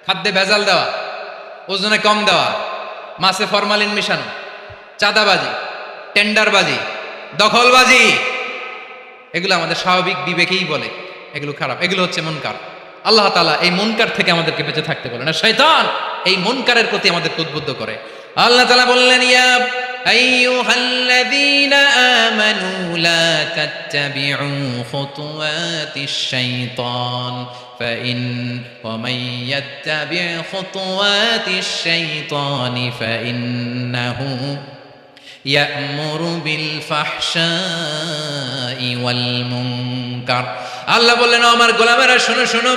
খাদ্যে ভেজাল দেওয়া, ওজনে কম দেওয়া, মাছে ফরমালিন মিশানো, চাঁদাবাজি, টেন্ডারবাজি, দখলবাজি, এগুলো আমাদের স্বাভাবিক বিবেকেই বলে এগুলো খারাপ, এগুলো হচ্ছে মুনকার। আল্লাহ তাআলা এই মুনকার থেকে আমাদেরকে বেঁচে থাকতে বলেন, আর শয়তান এই মুনকারের প্রতি আমাদেরকে উদ্বুদ্ধ করে। আল্লাহ তাআলা বললেন ইয়া আইয়ুহাল্লাযীনা আমানু লা তাত্তাবিউ খুতুওয়াতিশ শাইতান ফাইন ওয়া মান ইয়াত্তাবি' খুতুওয়াতিশ শাইতানি ফাইন্নাহু ইয়া'মুরু বিল ফাহশাই ওয়াল মুনকার। আল্লাহ বললেন আমার গোলামেরা শোনো শোনো,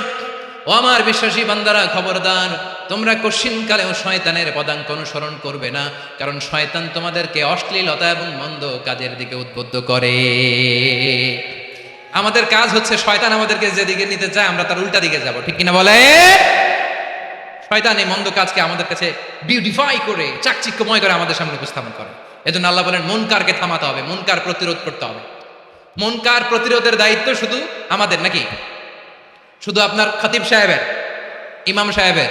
ও আমার বিশ্বাসী বান্দারা খবরদার, তোমরা কশিনকালেও শয়তানের পদাঙ্ক অনুসরণ করবে না, কারণ শয়তান তোমাদেরকে অশ্লীলতা এবং মন্দ কাজের দিকে উদ্বুদ্ধ করে। আমাদের কাজ হচ্ছে শয়তান আমাদেরকে যেদিকে নিতে চায় আমরা তার উল্টা দিকে যাব, ঠিক কিনা বলে? শয়তান এই মন্দ কাজকে আমাদের কাছে বিউটিফাই করে, চাকচিক্যময় করে আমাদের সামনে উপস্থাপন করে। এজন্য আল্লাহ বলেন মুনকারকে থামাতে হবে, মুনকার প্রতিরোধ করতে হবে। মুনকার প্রতিরোধের দায়িত্ব শুধু আমাদের নাকি? শুধু আপনার খতিব সাহেবের, ইমাম সাহেবের,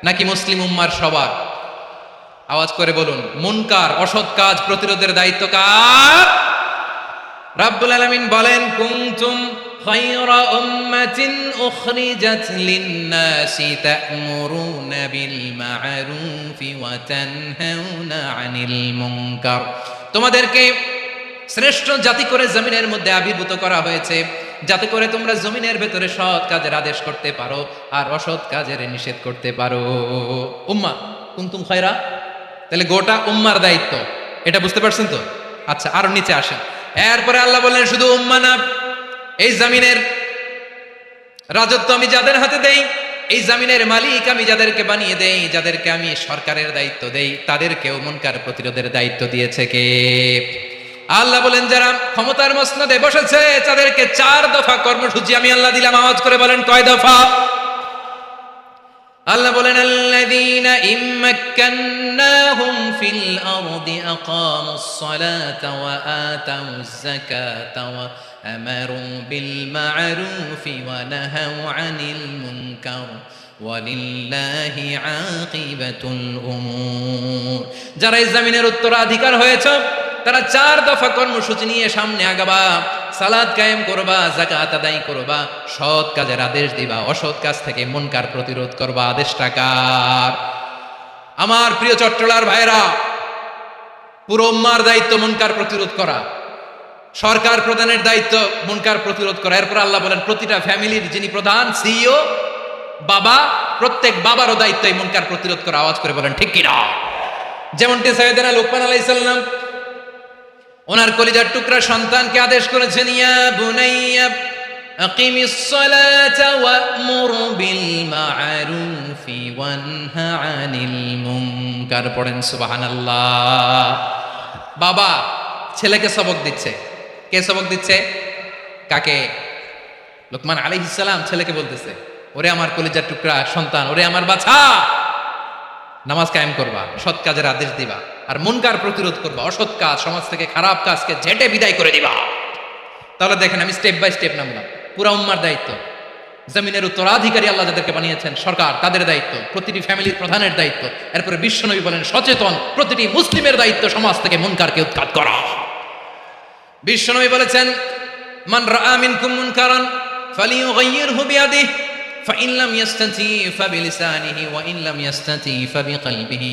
নাকি মুসলিম উম্মার সবার? আওয়াজ করে বলুন, মুনকার অসৎ কাজ প্রতিরোধের দায়িত্ব কার? রাব্বুল আলামিন বলেন কুনতুম خير أمة أخرجت للناس تأمرون بالمعروف وتنهون عن المنكر তোমাদেরকে শ্রেষ্ঠ জাতি করে জমিনের মধ্যে আবির্ভূত করা হয়েছে যাতে করে তোমরা জমিনের ভেতরে সৎ কাজের আদেশ করতে পারো আর অসৎ কাজের নিষেধ করতে পারো। উম্মাহ কুনতুম খায়রা, তাহলে গোটা উম্মার দায়িত্ব, এটা বুঝতে পারছেন তো? আচ্ছা, আরো নিচে আসেন। এরপরে আল্লাহ বললেন শুধু উম্মাহ না, এই জমিনের রাজত্ব আমি যাদের হাতে দেই, এই জমিনের মালিক আমি যাদেরকে বানিয়ে দেই, যাদেরকে আমি সরকারের দায়িত্ব দেই, তাদেরকেও মুনকার প্রতিরোধের দায়িত্ব দিয়েছে কে? আল্লাহ বলেন যারা ক্ষমতার মসনদে বসেছে তাদেরকে 4 দফা কর্মসূচি আমি আল্লাহ দিলাম। আওয়াজ করে বলেন কয় দফা? আল্লাহ বলেন আল্লাযীনা ইম্মাক্কান্নাহুম ফিল আরদি আকামুস সালাতা ওয়া আতাউজ যাকাতা ওয়া আমারু বিল মা'রুফি ওয়া নাহাউ আনিল মুনকার ওয়ালিল্লাহি আকিবাতুল উমুর। যারা এই জমিনের উত্তরাধিকার হয়েছে তারা 4 দফা কর্মসূচি নিয়ে সামনে আগাবা। সালাত কায়েম করবা, যাকাত আদায় করবা, সৎ কাজের আদেশ দিবা, অসৎ কাজ থেকে মুনকার প্রতিরোধ করবা। আদেশটা কার? আমার প্রিয় চট্টলার ভাইরা, পুরো উম্মার দায়িত্ব মুনকার প্রতিরোধ করা, সরকার প্রধানের দায়িত্ব মুনকার প্রতিরোধ করা। এরপর আল্লাহ বলেন প্রতিটা ফ্যামিলির যিনি প্রধান সিইও বাবা, প্রত্যেক বাবারও দায়িত্ব এই মুনকার প্রতিরোধ করা। আওয়াজ করে বলেন ঠিক কিনা? যেমনটি সাইয়েদনা লুকমান আলাইহিস সালাম ওনার কলিজার টুকরা সন্তানকে আদেশ করেছেন, ইয়া বুনাইয়া আকিমিস সালাতা ওয়া'মুর বিল মা'রুফি ওয়ানহা আনিল মুনকার। পড়েন সুবহানাল্লাহ। বাবা ছেলেকে সবক দিচ্ছে। কে সবক দিচ্ছে? কাকে? লুকমান আলাইহিস সালাম ছেলেকে বলতেছে, ওরে আমার কলিজার টুকরা সন্তান, ওরে আমার বাছা, নামাজ কায়েম করবা, সৎ কাজের আদেশ দিবা, আর মুনকার প্রতিরোধ করবা, অসৎ কাজ, সমাজ থেকে খারাপ কাজকে ঝেঁটে বিদায় করে দিবা। তাহলে দেখেন আমি স্টেপ বাই স্টেপ নামলাম। পুরা উম্মার দায়িত্ব, জমিনের উত্তরাধিকারী আল্লাহ যাদেরকে বানিয়েছেন সরকার, তাদের দায়িত্ব, প্রতিটি ফ্যামিলির প্রধানের দায়িত্ব। এরপরে বিশ্বনবী বলেন সচেতন প্রতিটি মুসলিমের দায়িত্ব সমাজ থেকে মুনকারকে উৎখাত করা। বিশ্বনবী বলেছেন মান রাআ মিনকুম মুনকারান ফালিয়ুগাইয়িরহু বিয়াদিহি فإن لم يستطع فبلسانه وإن لم يستطع فبقلبه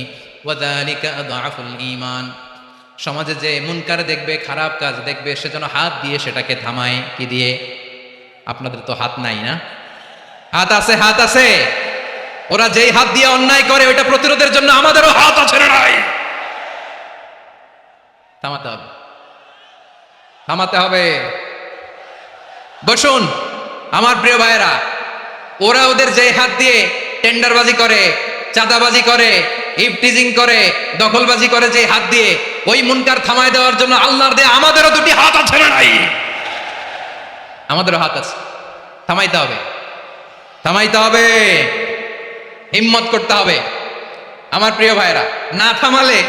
وذلك أضعف الإيمان। সমাজে যে মুনকার দেখবে, খারাপ কাজ দেখবে, সেজন্য হাত দিয়ে সেটাকে থামায়। কি দিয়ে? আপনাদের তো হাত নাই না? হাত আছে, হাত আছে। ওরা যেই হাত দিয়ে অন্যায় করে ওইটা প্রতিরোধের জন্য আমাদেরও হাত আছে না নাই? থামাতে হবে, থামাতে হবে। বসুন আমার প্রিয় ভাইয়েরা, ওরা ওদের যে হাত দিয়ে টেন্ডারবাজি করে, চাঁদাবাজি করে, ইফটিজিং করে, দখলবাজি করে, যে হাত দিয়ে, ওই মুনকার থামায় দেওয়ার জন্য আল্লাহর দেয়া আমাদেরও 2টি হাত আছে না নাই? আমাদেরও হাত আছে। থামাইতে হবে, থামাইতে হবে, হিম্মত করতে হবে। আমার প্রিয় ভাইরা, না থামালে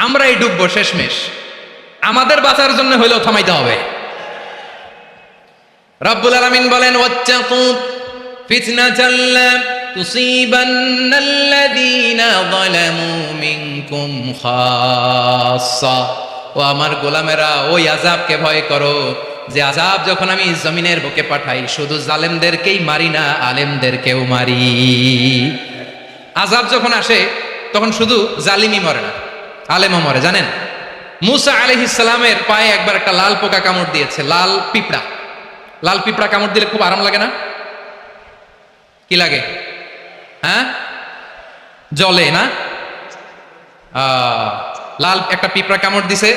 আমরাই ডুববো শেষমেশ। আমাদের বাঁচার জন্য হইলেও থামাইতে হবে। রব্বুল আলামিন বলেন ওয়াত্তাকু ফিতনাতাল লা তুসিবান্নাল্লাযীনা যালামু মিনকুম খাসসা। ও আমার গোলামেরা, ওই আযাবকে ভয় করো যে আযাব যখন আমি জমিনের বুকে পাঠাই শুধু জালেমদেরকেই মারি না, আলেমদেরকেও মারি। আযাব যখন আসে তখন শুধু জালিমই মরে না, আলেমও মরে। জানেন মূসা আলাইহিস সালামের পায়ে একবার একটা লাল পোকা কামড় দিয়েছে, লাল পিঁপড়া। লাল পিঁপড়া কামড় দিলে খুব আরাম লাগে না? কি লাগে? হ্যাঁ, জলে না? লাল একটা পিঁপড়া কামড় দিছে,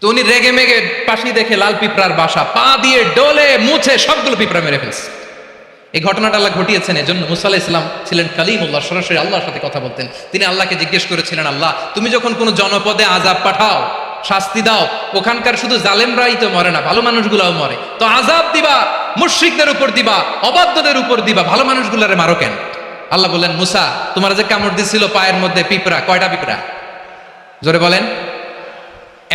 তো উনি রেগে মেগে পাশি দেখে লাল পিঁপড়ার বাসা, পা দিয়ে ডলে মুছে সবগুলো পিঁপড়া মেরে ফেলছে। এই ঘটনাটা আল্লাহ ঘটিয়েছেন এজন্য মুসা আলাইহিস সালাম ছিলেন কালিমুল্লাহ, সরাসরি আল্লাহর সাথে কথা বলতেন। তিনি আল্লাহকে জিজ্ঞেস করেছিলেন, আল্লাহ তুমি যখন কোনো জনপদে আযাব পাঠাও, শাস্তি দাও, ওখানকার শুধু জালেমরাই তো মরে না, ভালো মানুষগুলাও মরে, তো আযাব দিবা মুশরিকদের উপর দিবা, অবাধ্যদের উপর দিবা, ভালো মানুষগুলারে মারো কেন? আল্লাহ বললেন, মুসা তোমার যে কামড় দিছিল পায়ের মধ্যে পিঁপড়া, কয়টা পিঁপড়া? জোরে বলেন।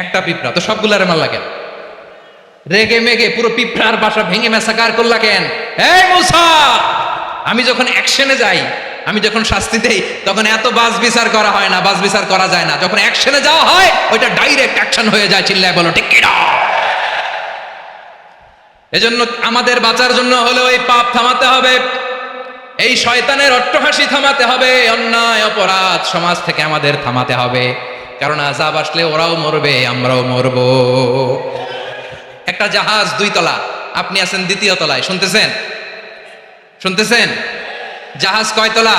একটা পিঁপড়া, তো সবগুলারে মারলা কেন? রেগে মেগে পুরো পিঁপড়ার বাসা ভেঙে মেসাকার করলা কেন? এই মুসা, আমি যখন অ্যাকশনে যাই, আমি যখন শাস্তি দেই, তখন এত বাস বিচার করা হয় না, বাস বিচার করা যায় না। যখন অ্যাকশনে যাওয়া হয় ওইটা ডাইরেক্ট অ্যাকশন হয়ে যায়। চিল্লায় বলো ঠিক কিনা? এজন্য আমাদের বাঁচার জন্য হলো এই পাপ থামাতে হবে, এই শয়তানের অট্টহাসি থামাতে হবে, অন্যায় অপরাধ সমাজ থেকে আমাদের থামাতে হবে। কারণ আযাব আসলে ওরাও মরবে, আমরাও মরব। একটা জাহাজ 2 তলা, আপনি আছেন 2য় তলায়, শুনতেছেন? শুনতেছেন? জাহাজ কয় তলা?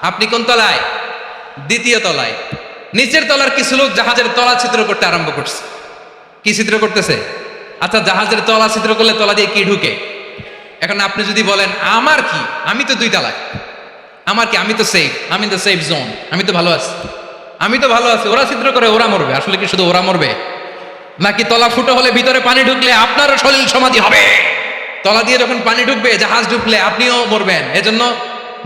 আপনি কোন তলায়? 2য় তলায়। নিচের তলার কিছু লোক জাহাজের তলা ছিদ্র করতে আরম্ভ করছে। কি ছিদ্র করতেছে? আচ্ছা, জাহাজের তলা ছিদ্র করলে তলা দিয়ে কি ঢুকে? এখন আপনি যদি বলেন আমার কি, আমি তো 2 তলায়, আমার কি, আমি তো সেফ, আমি তো সেফ জোন, আমি তো ভালো আছি, আমি তো ভালো আছি, ওরা ছিদ্র করে ওরা মরবে। আসলে কি শুধু ওরা মরবে, নাকি তলা ফুটো হলে ভিতরে পানি ঢুকলে আপনারও সলিল সমাধি হবে? তলা দিয়ে যখন পানি ঢুকবে, জাহাজ ঢুকলে আপনিও মরবেন। এজন্য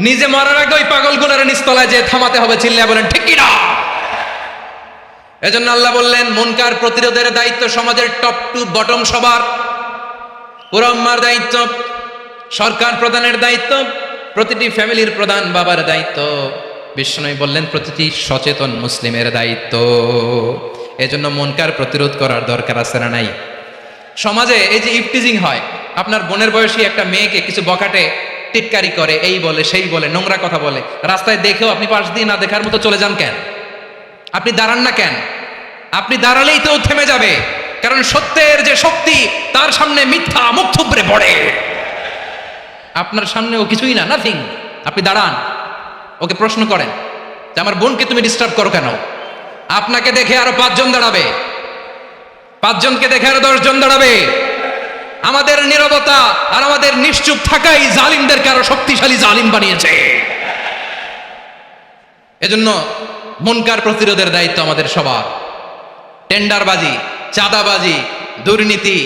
নিজে মরার আগে ওই পাগলগুলোর নিচতলায় যে থামাতে হবে। চিল্লায় বলেন ঠিক কি না? এজন্য আল্লাহ বললেন মুনকার প্রতিরোধের দায়িত্ব সমাজের টপ টু বটম সবার। পুরো উম্মার দায়িত্ব, সরকার প্রধানের দায়িত্ব, প্রতিটি ফ্যামিলির প্রধান বাবার দায়িত্ব, বিশ্বনবী বললেন প্রতিটি সচেতন মুসলিমের দায়িত্ব। এজন্য মুনকার প্রতিরোধ করার দরকার আছে না নাই? সমাজে এই যে ইফটিজিং হয়, আপনার বোনের বয়সী একটা মেয়েকে কিছু বকাটে টিটকারি করে, এই বলে সেই বলে, নোংরা কথা বলে, রাস্তায় দেখেও আপনি পাশ দিয়ে না দেখার মতো চলে যান কেন? আপনি দাঁড়ান না কেন? আপনি দাঁড়ালেই তো থেমে যাবে। কারণ সত্যের যে শক্তি, তার সামনে মিথ্যা মুখ থুবড়ে পড়ে। আপনার সামনে ও কিছুই না, নাথিং। আপনি দাঁড়ান, ওকে প্রশ্ন করেন যে আমার বোনকে তুমি ডিস্টার্ব করো কেন? আপনাকে দেখে আরো 5 জন দাঁড়াবে, 5 জনকে দেখে আরো 10 জন দাঁড়াবে। আমাদের নীরবতা আর আমাদের নিশ্চুপ থাকাই জালিমদেরকে আরো শক্তিশালী জালিম বানিয়েছে। এজন্য মুনকার প্রতিরোধের দায়িত্ব আমাদের সবার। টেন্ডারবাজি, চাঁদাবাজি, দুর্নীতি,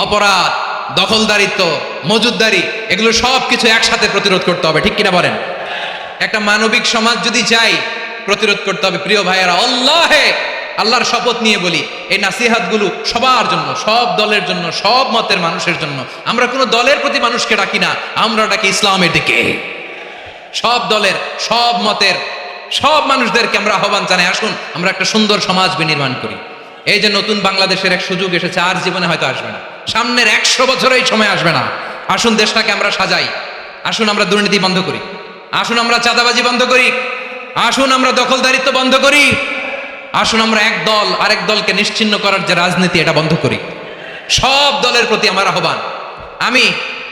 অপরাধ, দখলদারিত্ব, মজুদদারি, এগুলো সব কিছু একসাথে প্রতিরোধ করতে হবে। ঠিক কিনা বলেন? একটা মানবিক সমাজ যদি চাই, প্রতিরোধ করতে হবে। প্রিয় ভাইয়েরা, আল্লাহর শপথ নিয়ে বলি, এই নাসিহাতগুলো সবার জন্য, সব দলের জন্য, সব মতের মানুষের জন্য। আমরা কোনো দলের প্রতি মানুষকে ডাকি না, আমরা ডাকি ইসলামের দিকে। সব দলের, সব মতের, সব মানুষদেরকে আমরা আহ্বান জানাই, আসুন আমরা একটা সুন্দর সমাজ বিনির্মাণ করি। এই যে নতুন বাংলাদেশের এক সুযোগ এসেছে, আর জীবনে হয়তো আসবে না, সামনের 100 বছর এই সময় আসবে না। আসুন দেশটাকে আমরা সাজাই, আসুন আমরা দুর্নীতি বন্ধ করি, আসুন আমরা চাঁদাবাজি বন্ধ করি, আসুন আমরা দখলদারিত্ব বন্ধ করি, আসুন আমরা এক দল আরেক দলকে নিশ্চিহ্ন করার যে রাজনীতি, এটা বন্ধ করি। সব দলের প্রতি আমার আহ্বান। আমি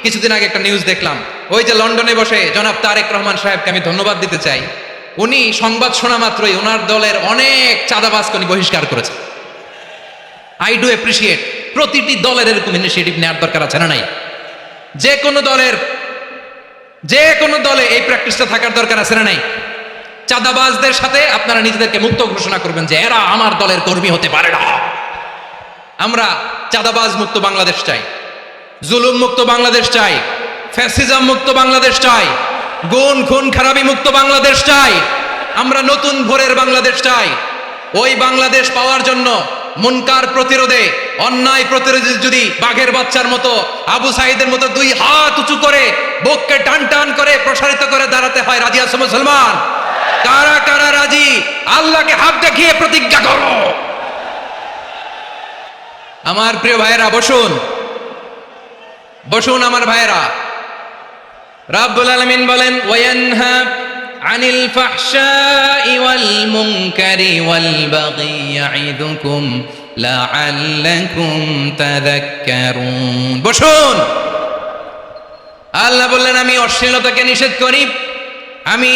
কিছুদিন আগে একটা নিউজ দেখলাম, ওই যে লন্ডনে বসে জনাব তারেক রহমান সাহেবকে আমি ধন্যবাদ দিতে চাই। উনি সংবাদ শোনা মাত্রই ওনার দলের অনেক চাঁদাবাজকে উনি বহিষ্কার করেছেন। I do appreciate. প্রতিটি দলের এরকম ইনিশিয়েটিভ নেওয়ার দরকার আছে না নাই? যে কোনো দলে এই প্র্যাকটিসটা থাকার দরকার আছে না নাই? চাঁদাবাজদের সাথে আপনারা নিজেদেরকে মুক্ত ঘোষণা করবেন যে এরা আমার দলের কর্মী হতে পারে না। আমরা চাঁদাবাজ মুক্ত বাংলাদেশ চাই, জুলুম মুক্ত বাংলাদেশ চাই, ফ্যাসিজম মুক্ত বাংলাদেশ চাই, গুণ খুন খারাপি মুক্ত বাংলাদেশ চাই। আমরা নতুন ভোরের বাংলাদেশ চাই। ওই বাংলাদেশ পাওয়ার জন্য মুনকার প্রতিরোধে, অন্যায় প্রতিরোধে যদি বাঘের বাচ্চার মতো, আবু সাঈদের মতো 2 হাত উঁচু করে, বুককে টান টান করে প্রসারিত করে দাঁড়াতে হয়, রাজি আছো মুসলমান? কারা কারা রাজি? আল্লাহকে হাত দেখিয়ে প্রতিজ্ঞা করো। আমার প্রিয় ভাইয়েরা, বসুন বসুন আমার ভাইয়েরা। রাব্বুল আলামিন বলেন, ওয়ায়ানহা আনিল ফাহশাই ওয়াল মুনকারি ওয়াল বাগি ইয়াইদুকুম লাআল্লাকুম তাযাক্কারুন। বসুন। আল্লাহ বললেন, আমি অশ্লীলতাকে নিষেধ করি, আমি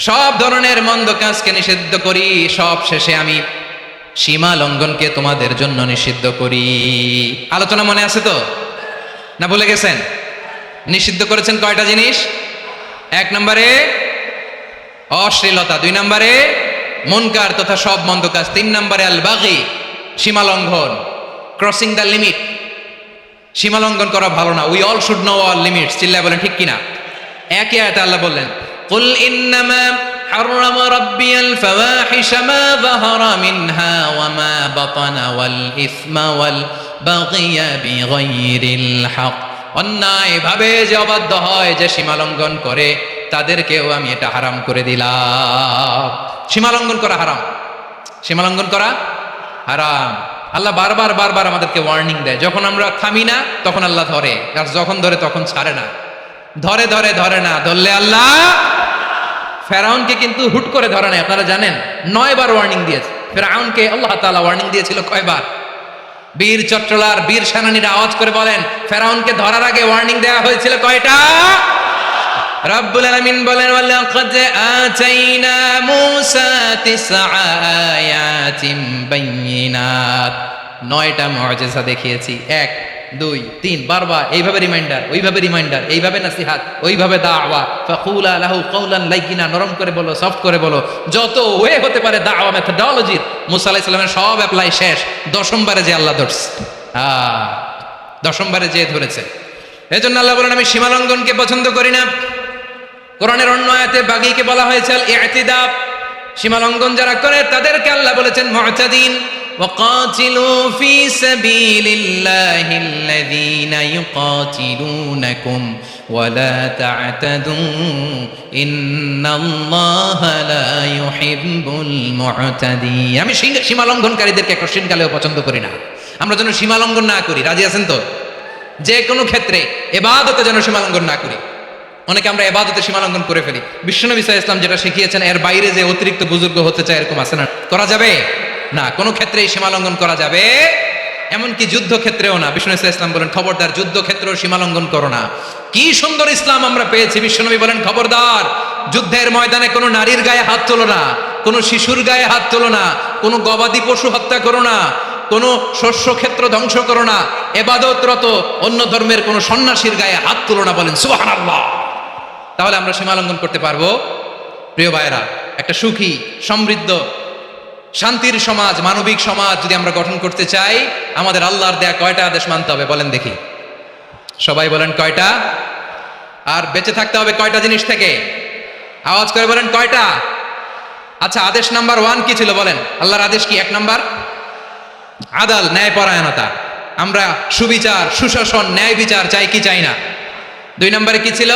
সব ধরনের মন্দ কাজকে নিষিদ্ধ করি, সব শেষে আমি সীমা লঙ্ঘনকে তোমাদের জন্য নিষিদ্ধ করি। আলোচনা মনে আছে তো, না ভুলে গেছেন? নিষিদ্ধ করেছেন কয়টা জিনিস? 1 নম্বরে অশ্লীলতা, 2 নম্বরে মুনকার তথা সব মন্দ কাজ, 3 নম্বরে আল বাগি, সীমা লঙ্ঘন, ক্রসিং দ্য লিমিট। সীমা লঙ্ঘন করা ভালো না। We all should know our limits. চিল্লায় বলেন ঠিক কিনা? একই আয়াতে আল্লাহ বললেন, কুল ইন্নামা حرم ربي الفواحش ما ظهر منها وما بطن والإثم والبغي بغير الحق। অন্যায় ভাবে যে অবাধ্য হয়, যে সীমা লঙ্ঘন করে, তাদেরকেও আমি এটা হারাম করে দিলাম। সীমা লঙ্ঘন করা হারাম, সীমা লঙ্ঘন করা হারাম। আল্লাহ বারবার বারবার আমাদেরকে ওয়ার্নিং দেয়। যখন আমরা থামি না তখন আল্লাহ ধরে, আর যখন ধরে তখন ছাড়ে না। ধরে ধরে ধরে না, ধরলে আল্লাহ। ফেরাউনকে কিন্তু হুট করে ধরে নাই, আপনারা জানেন 9 বার ওয়ার্নিং দিয়েছে ফেরাউনকে। আল্লাহ তাআলা ওয়ার্নিং দিয়েছিল কয়বার? বীর চট্টলার বীর সেনানীরা আওয়াজ করে বলেন, ফেরাউনকে ধরার আগে ওয়ার্নিং দেওয়া হয়েছিল কয়টা? রব্বুল আলামিন বলেন, ওয়ালাকাদ আতাইনা মূসা 9 আয়াতিন বাইয়িনাত, 9টা মুআজিজা দেখিয়েছি। 1 2 3 বারবার এইভাবে রিমাইন্ডার, ওইভাবে রিমাইন্ডার, এইভাবে নাসিহাত, ওইভাবে দাওয়া। ফাকুলা লাহু কাওলান লাইয়িনা, নরম করে বলো, সফট করে বলো, যত ওয়ে হতে পারে দাওয়া মেথডোলজি। মূসা আলাইহিস সালামের সব অ্যাপ্লাই শেষ, 10ম বারে যে আল্লাহ ধরছে। 10ম বারে যে ধরেছে। এজন্য আল্লাহ বলেন, আমি সীমালঙ্ঘনকে পছন্দ করি না। কোরআনের অন্য আয়াতে বাগীকে বলা হয়েছে আল ইতিদা, সীমালঙ্ঘন যারা করে তাদেরকে আল্লাহ বলেছেন মুতাদিন। ওয়াকাতিলু ফি সাবিলিল্লাহিল্লাযীনা ইউকাতিলুনাকুম ওয়া লা তা'তাদু ইন্নাল্লাহা লা ইউহিব্বুল মুতাদিন। আমি সীমালঙ্ঘনকারীদেরকে কোশ্চেনকালেও পছন্দ করি না। আমরা যেন সীমালঙ্ঘন না করি, রাজি আছেন তো? যে কোনো ক্ষেত্রে ইবাদতে যেন সীমালঙ্ঘন না করি। অনেকে আমরা ইবাদতে সীমালঙ্ঘন করে ফেলি। বিশ্বনবী সাল্লাল্লাহু আলাইহি ওয়াসাল্লাম যেটা শিখিয়েছেন এর বাইরে যে অতিরিক্ত বুজুর্গ হতে চায়, এরকম আছে না? করা যাবে না, কোনো ক্ষেত্রেই সীমালঙ্ঘন করা যাবে, এমনকি যুদ্ধক্ষেত্রেও না। বিশ্বনবী সাল্লাল্লাহু আলাইহি ওয়াসাল্লাম বলেন, খবরদার যুদ্ধক্ষেত্রেও সীমালঙ্ঘন করো না। কি সুন্দর ইসলাম আমরা পেয়েছি। বিশ্বনবী বলেন, খবরদার যুদ্ধের ময়দানে কোনো নারীর গায়ে হাত তোলো না, কোনো শিশুর গায়ে হাত তোলো না, কোনো গবাদি পশু হত্যা করো না, কোনো শস্য ক্ষেত্র ধ্বংস করো না, ইবাদতরত অন্য ধর্মের কোনো সন্ন্যাসীর গায়ে হাত তোলো না। বলেন সুবহানাল্লাহ। তাহলে আমরা সীমালঙ্ঘন করতে পারবো? প্রিয় ভাইরা, একটা সুখী সমৃদ্ধ শান্তির সমাজ, মানবিক সমাজ যদি আমরা গঠন করতে চাই, আমাদের আল্লাহর দেয়া কয়টা আদেশ মানতে হবে বলেন দেখি? সবাই বলেন কয়টা? আর বেঁচে থাকতে হবে কয়টা জিনিস থেকে? আওয়াজ করে বলেন কয়টা? আচ্ছা, আদেশ নাম্বার 1 কি ছিল বলেন? আল্লাহর আদেশ কি? 1 নাম্বার আদাল, ন্যায়পরায়ণতা। আমরা সুবিচার, সুশাসন, ন্যায় বিচার চাই কি চাই না? 2 নম্বরে কি ছিল?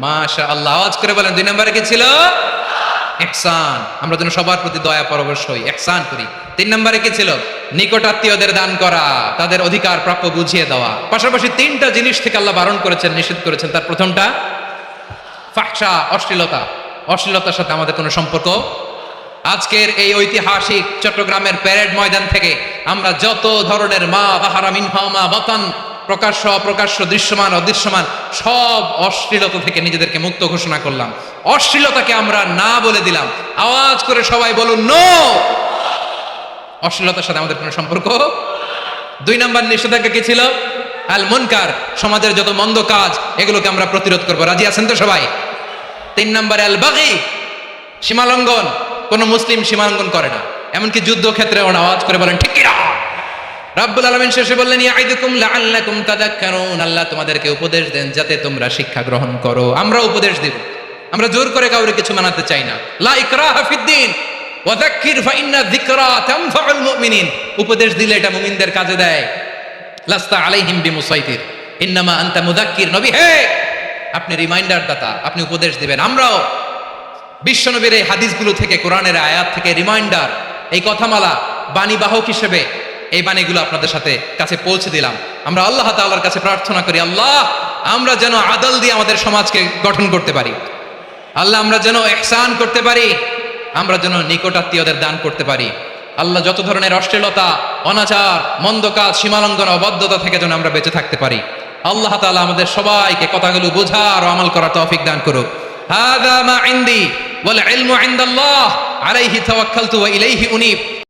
মাশাআল্লাহ, আওয়াজ করে বলেন 2 নম্বরে কি ছিল? ইহসান। আমরা যেন সবার প্রতি দয়া পরবশ হই, ইহসান করি। 3 নম্বরে কি ছিল? নিকটাত্মীয়দের দান করা, তাদের অধিকার প্রাপ্য বুঝিয়ে দেওয়া। পাশাপাশি 3টা জিনিস থেকে আল্লাহ বারণ করেছেন, নিষেধ করেছেন। তার প্রথমটা ফাহশা, অশ্লীলতা। অশ্লীলতার সাথে আমাদের কোনো সম্পর্ক। আজকের এই ঐতিহাসিক চট্টগ্রামের প্যারেড ময়দান থেকে আমরা যত ধরনের মা বাহারা মিনহা মা বাতান, প্রকাশ্য অপ্রকাশ্য, দৃশ্যমান অদৃশ্যমান, সব অশ্লীলতা থেকে নিজেদেরকে মুক্ত ঘোষণা করলাম। অশ্লীলতাকে আমরা না বলে দিলাম। আওয়াজ করে সবাই বলুন নো। অশ্লীলতার সাথে আমাদের কোনো সম্পর্ক। 2 নম্বর নিষেধাজ্ঞা কি ছিল? আল মুনকার, সমাজের যত মন্দ কাজ এগুলোকে আমরা প্রতিরোধ করবো। রাজি আছেন তো সবাই? 3 নম্বরে আল বাগী, সীমালঙ্ঘন। কোন মুসলিম সীমালঙ্ঘন করে না, এমনকি যুদ্ধক্ষেত্রে। আওয়াজ করে বলেন ঠিক কিনা? রব্বুল আলামিন শেষে বললেন, ইয়াইদুকুম লাআল্লাকুম তাযাক্কারুন, আল্লাহ তোমাদেরকে উপদেশ দেন যাতে তোমরা শিক্ষা গ্রহণ করো। আমরা উপদেশ দেব, আমরা জোর করে কাউকে কিছু মানাতে চাই না। লা ইকরাহা ফিদ্দিন ওয়া যাক্কির ফাইন্না যিকরা তানফাউল মুমিনিন। উপদেশ দিলে এটা মুমিনদের কাজে দেয়। লাস্তা আলাইহিম বিমুসাইতির ইন্নামা আনতা মুযাক্কির। নবী হে, আপনি রিমাইন্ডার দাতা, আপনি উপদেশ দিবেন। আমরাও বিশ্বনবীর এই হাদিসগুলো থেকে, কোরআনের আয়াত থেকে রিমাইন্ডার, এই কথামালা, বাণীবাহক হিসেবে এই বাণীগুলো আপনাদের সাথে কাছে পৌঁছে দিলাম। আমরা আল্লাহ তাআলার কাছে প্রার্থনা করি, আল্লাহ আমরা যেন আদল দিয়ে আমাদের সমাজকে গঠন করতে পারি। আল্লাহ আমরা যেন ইহসান করতে পারি, আমরা যেন নিকটাত্মীয়দের দান করতে পারি। আল্লাহ যত ধরনের অশ্লীলতা, অনাচার, মন্দ কাজ, সীমালঙ্ঘন, অবাধ্যতা থেকে যেন আমরা বেঁচে থাকতে পারি। আল্লাহ তাআলা আমাদের সবাইকে কথাগুলো বোঝার ও আমল করার তৌফিক দান করুক। হাযা মা ইনদি ওয়াল ইলমু ইনদাল্লাহ আলাইহি তাওয়াক্কালতু ওয়া ইলাইহি উনীব।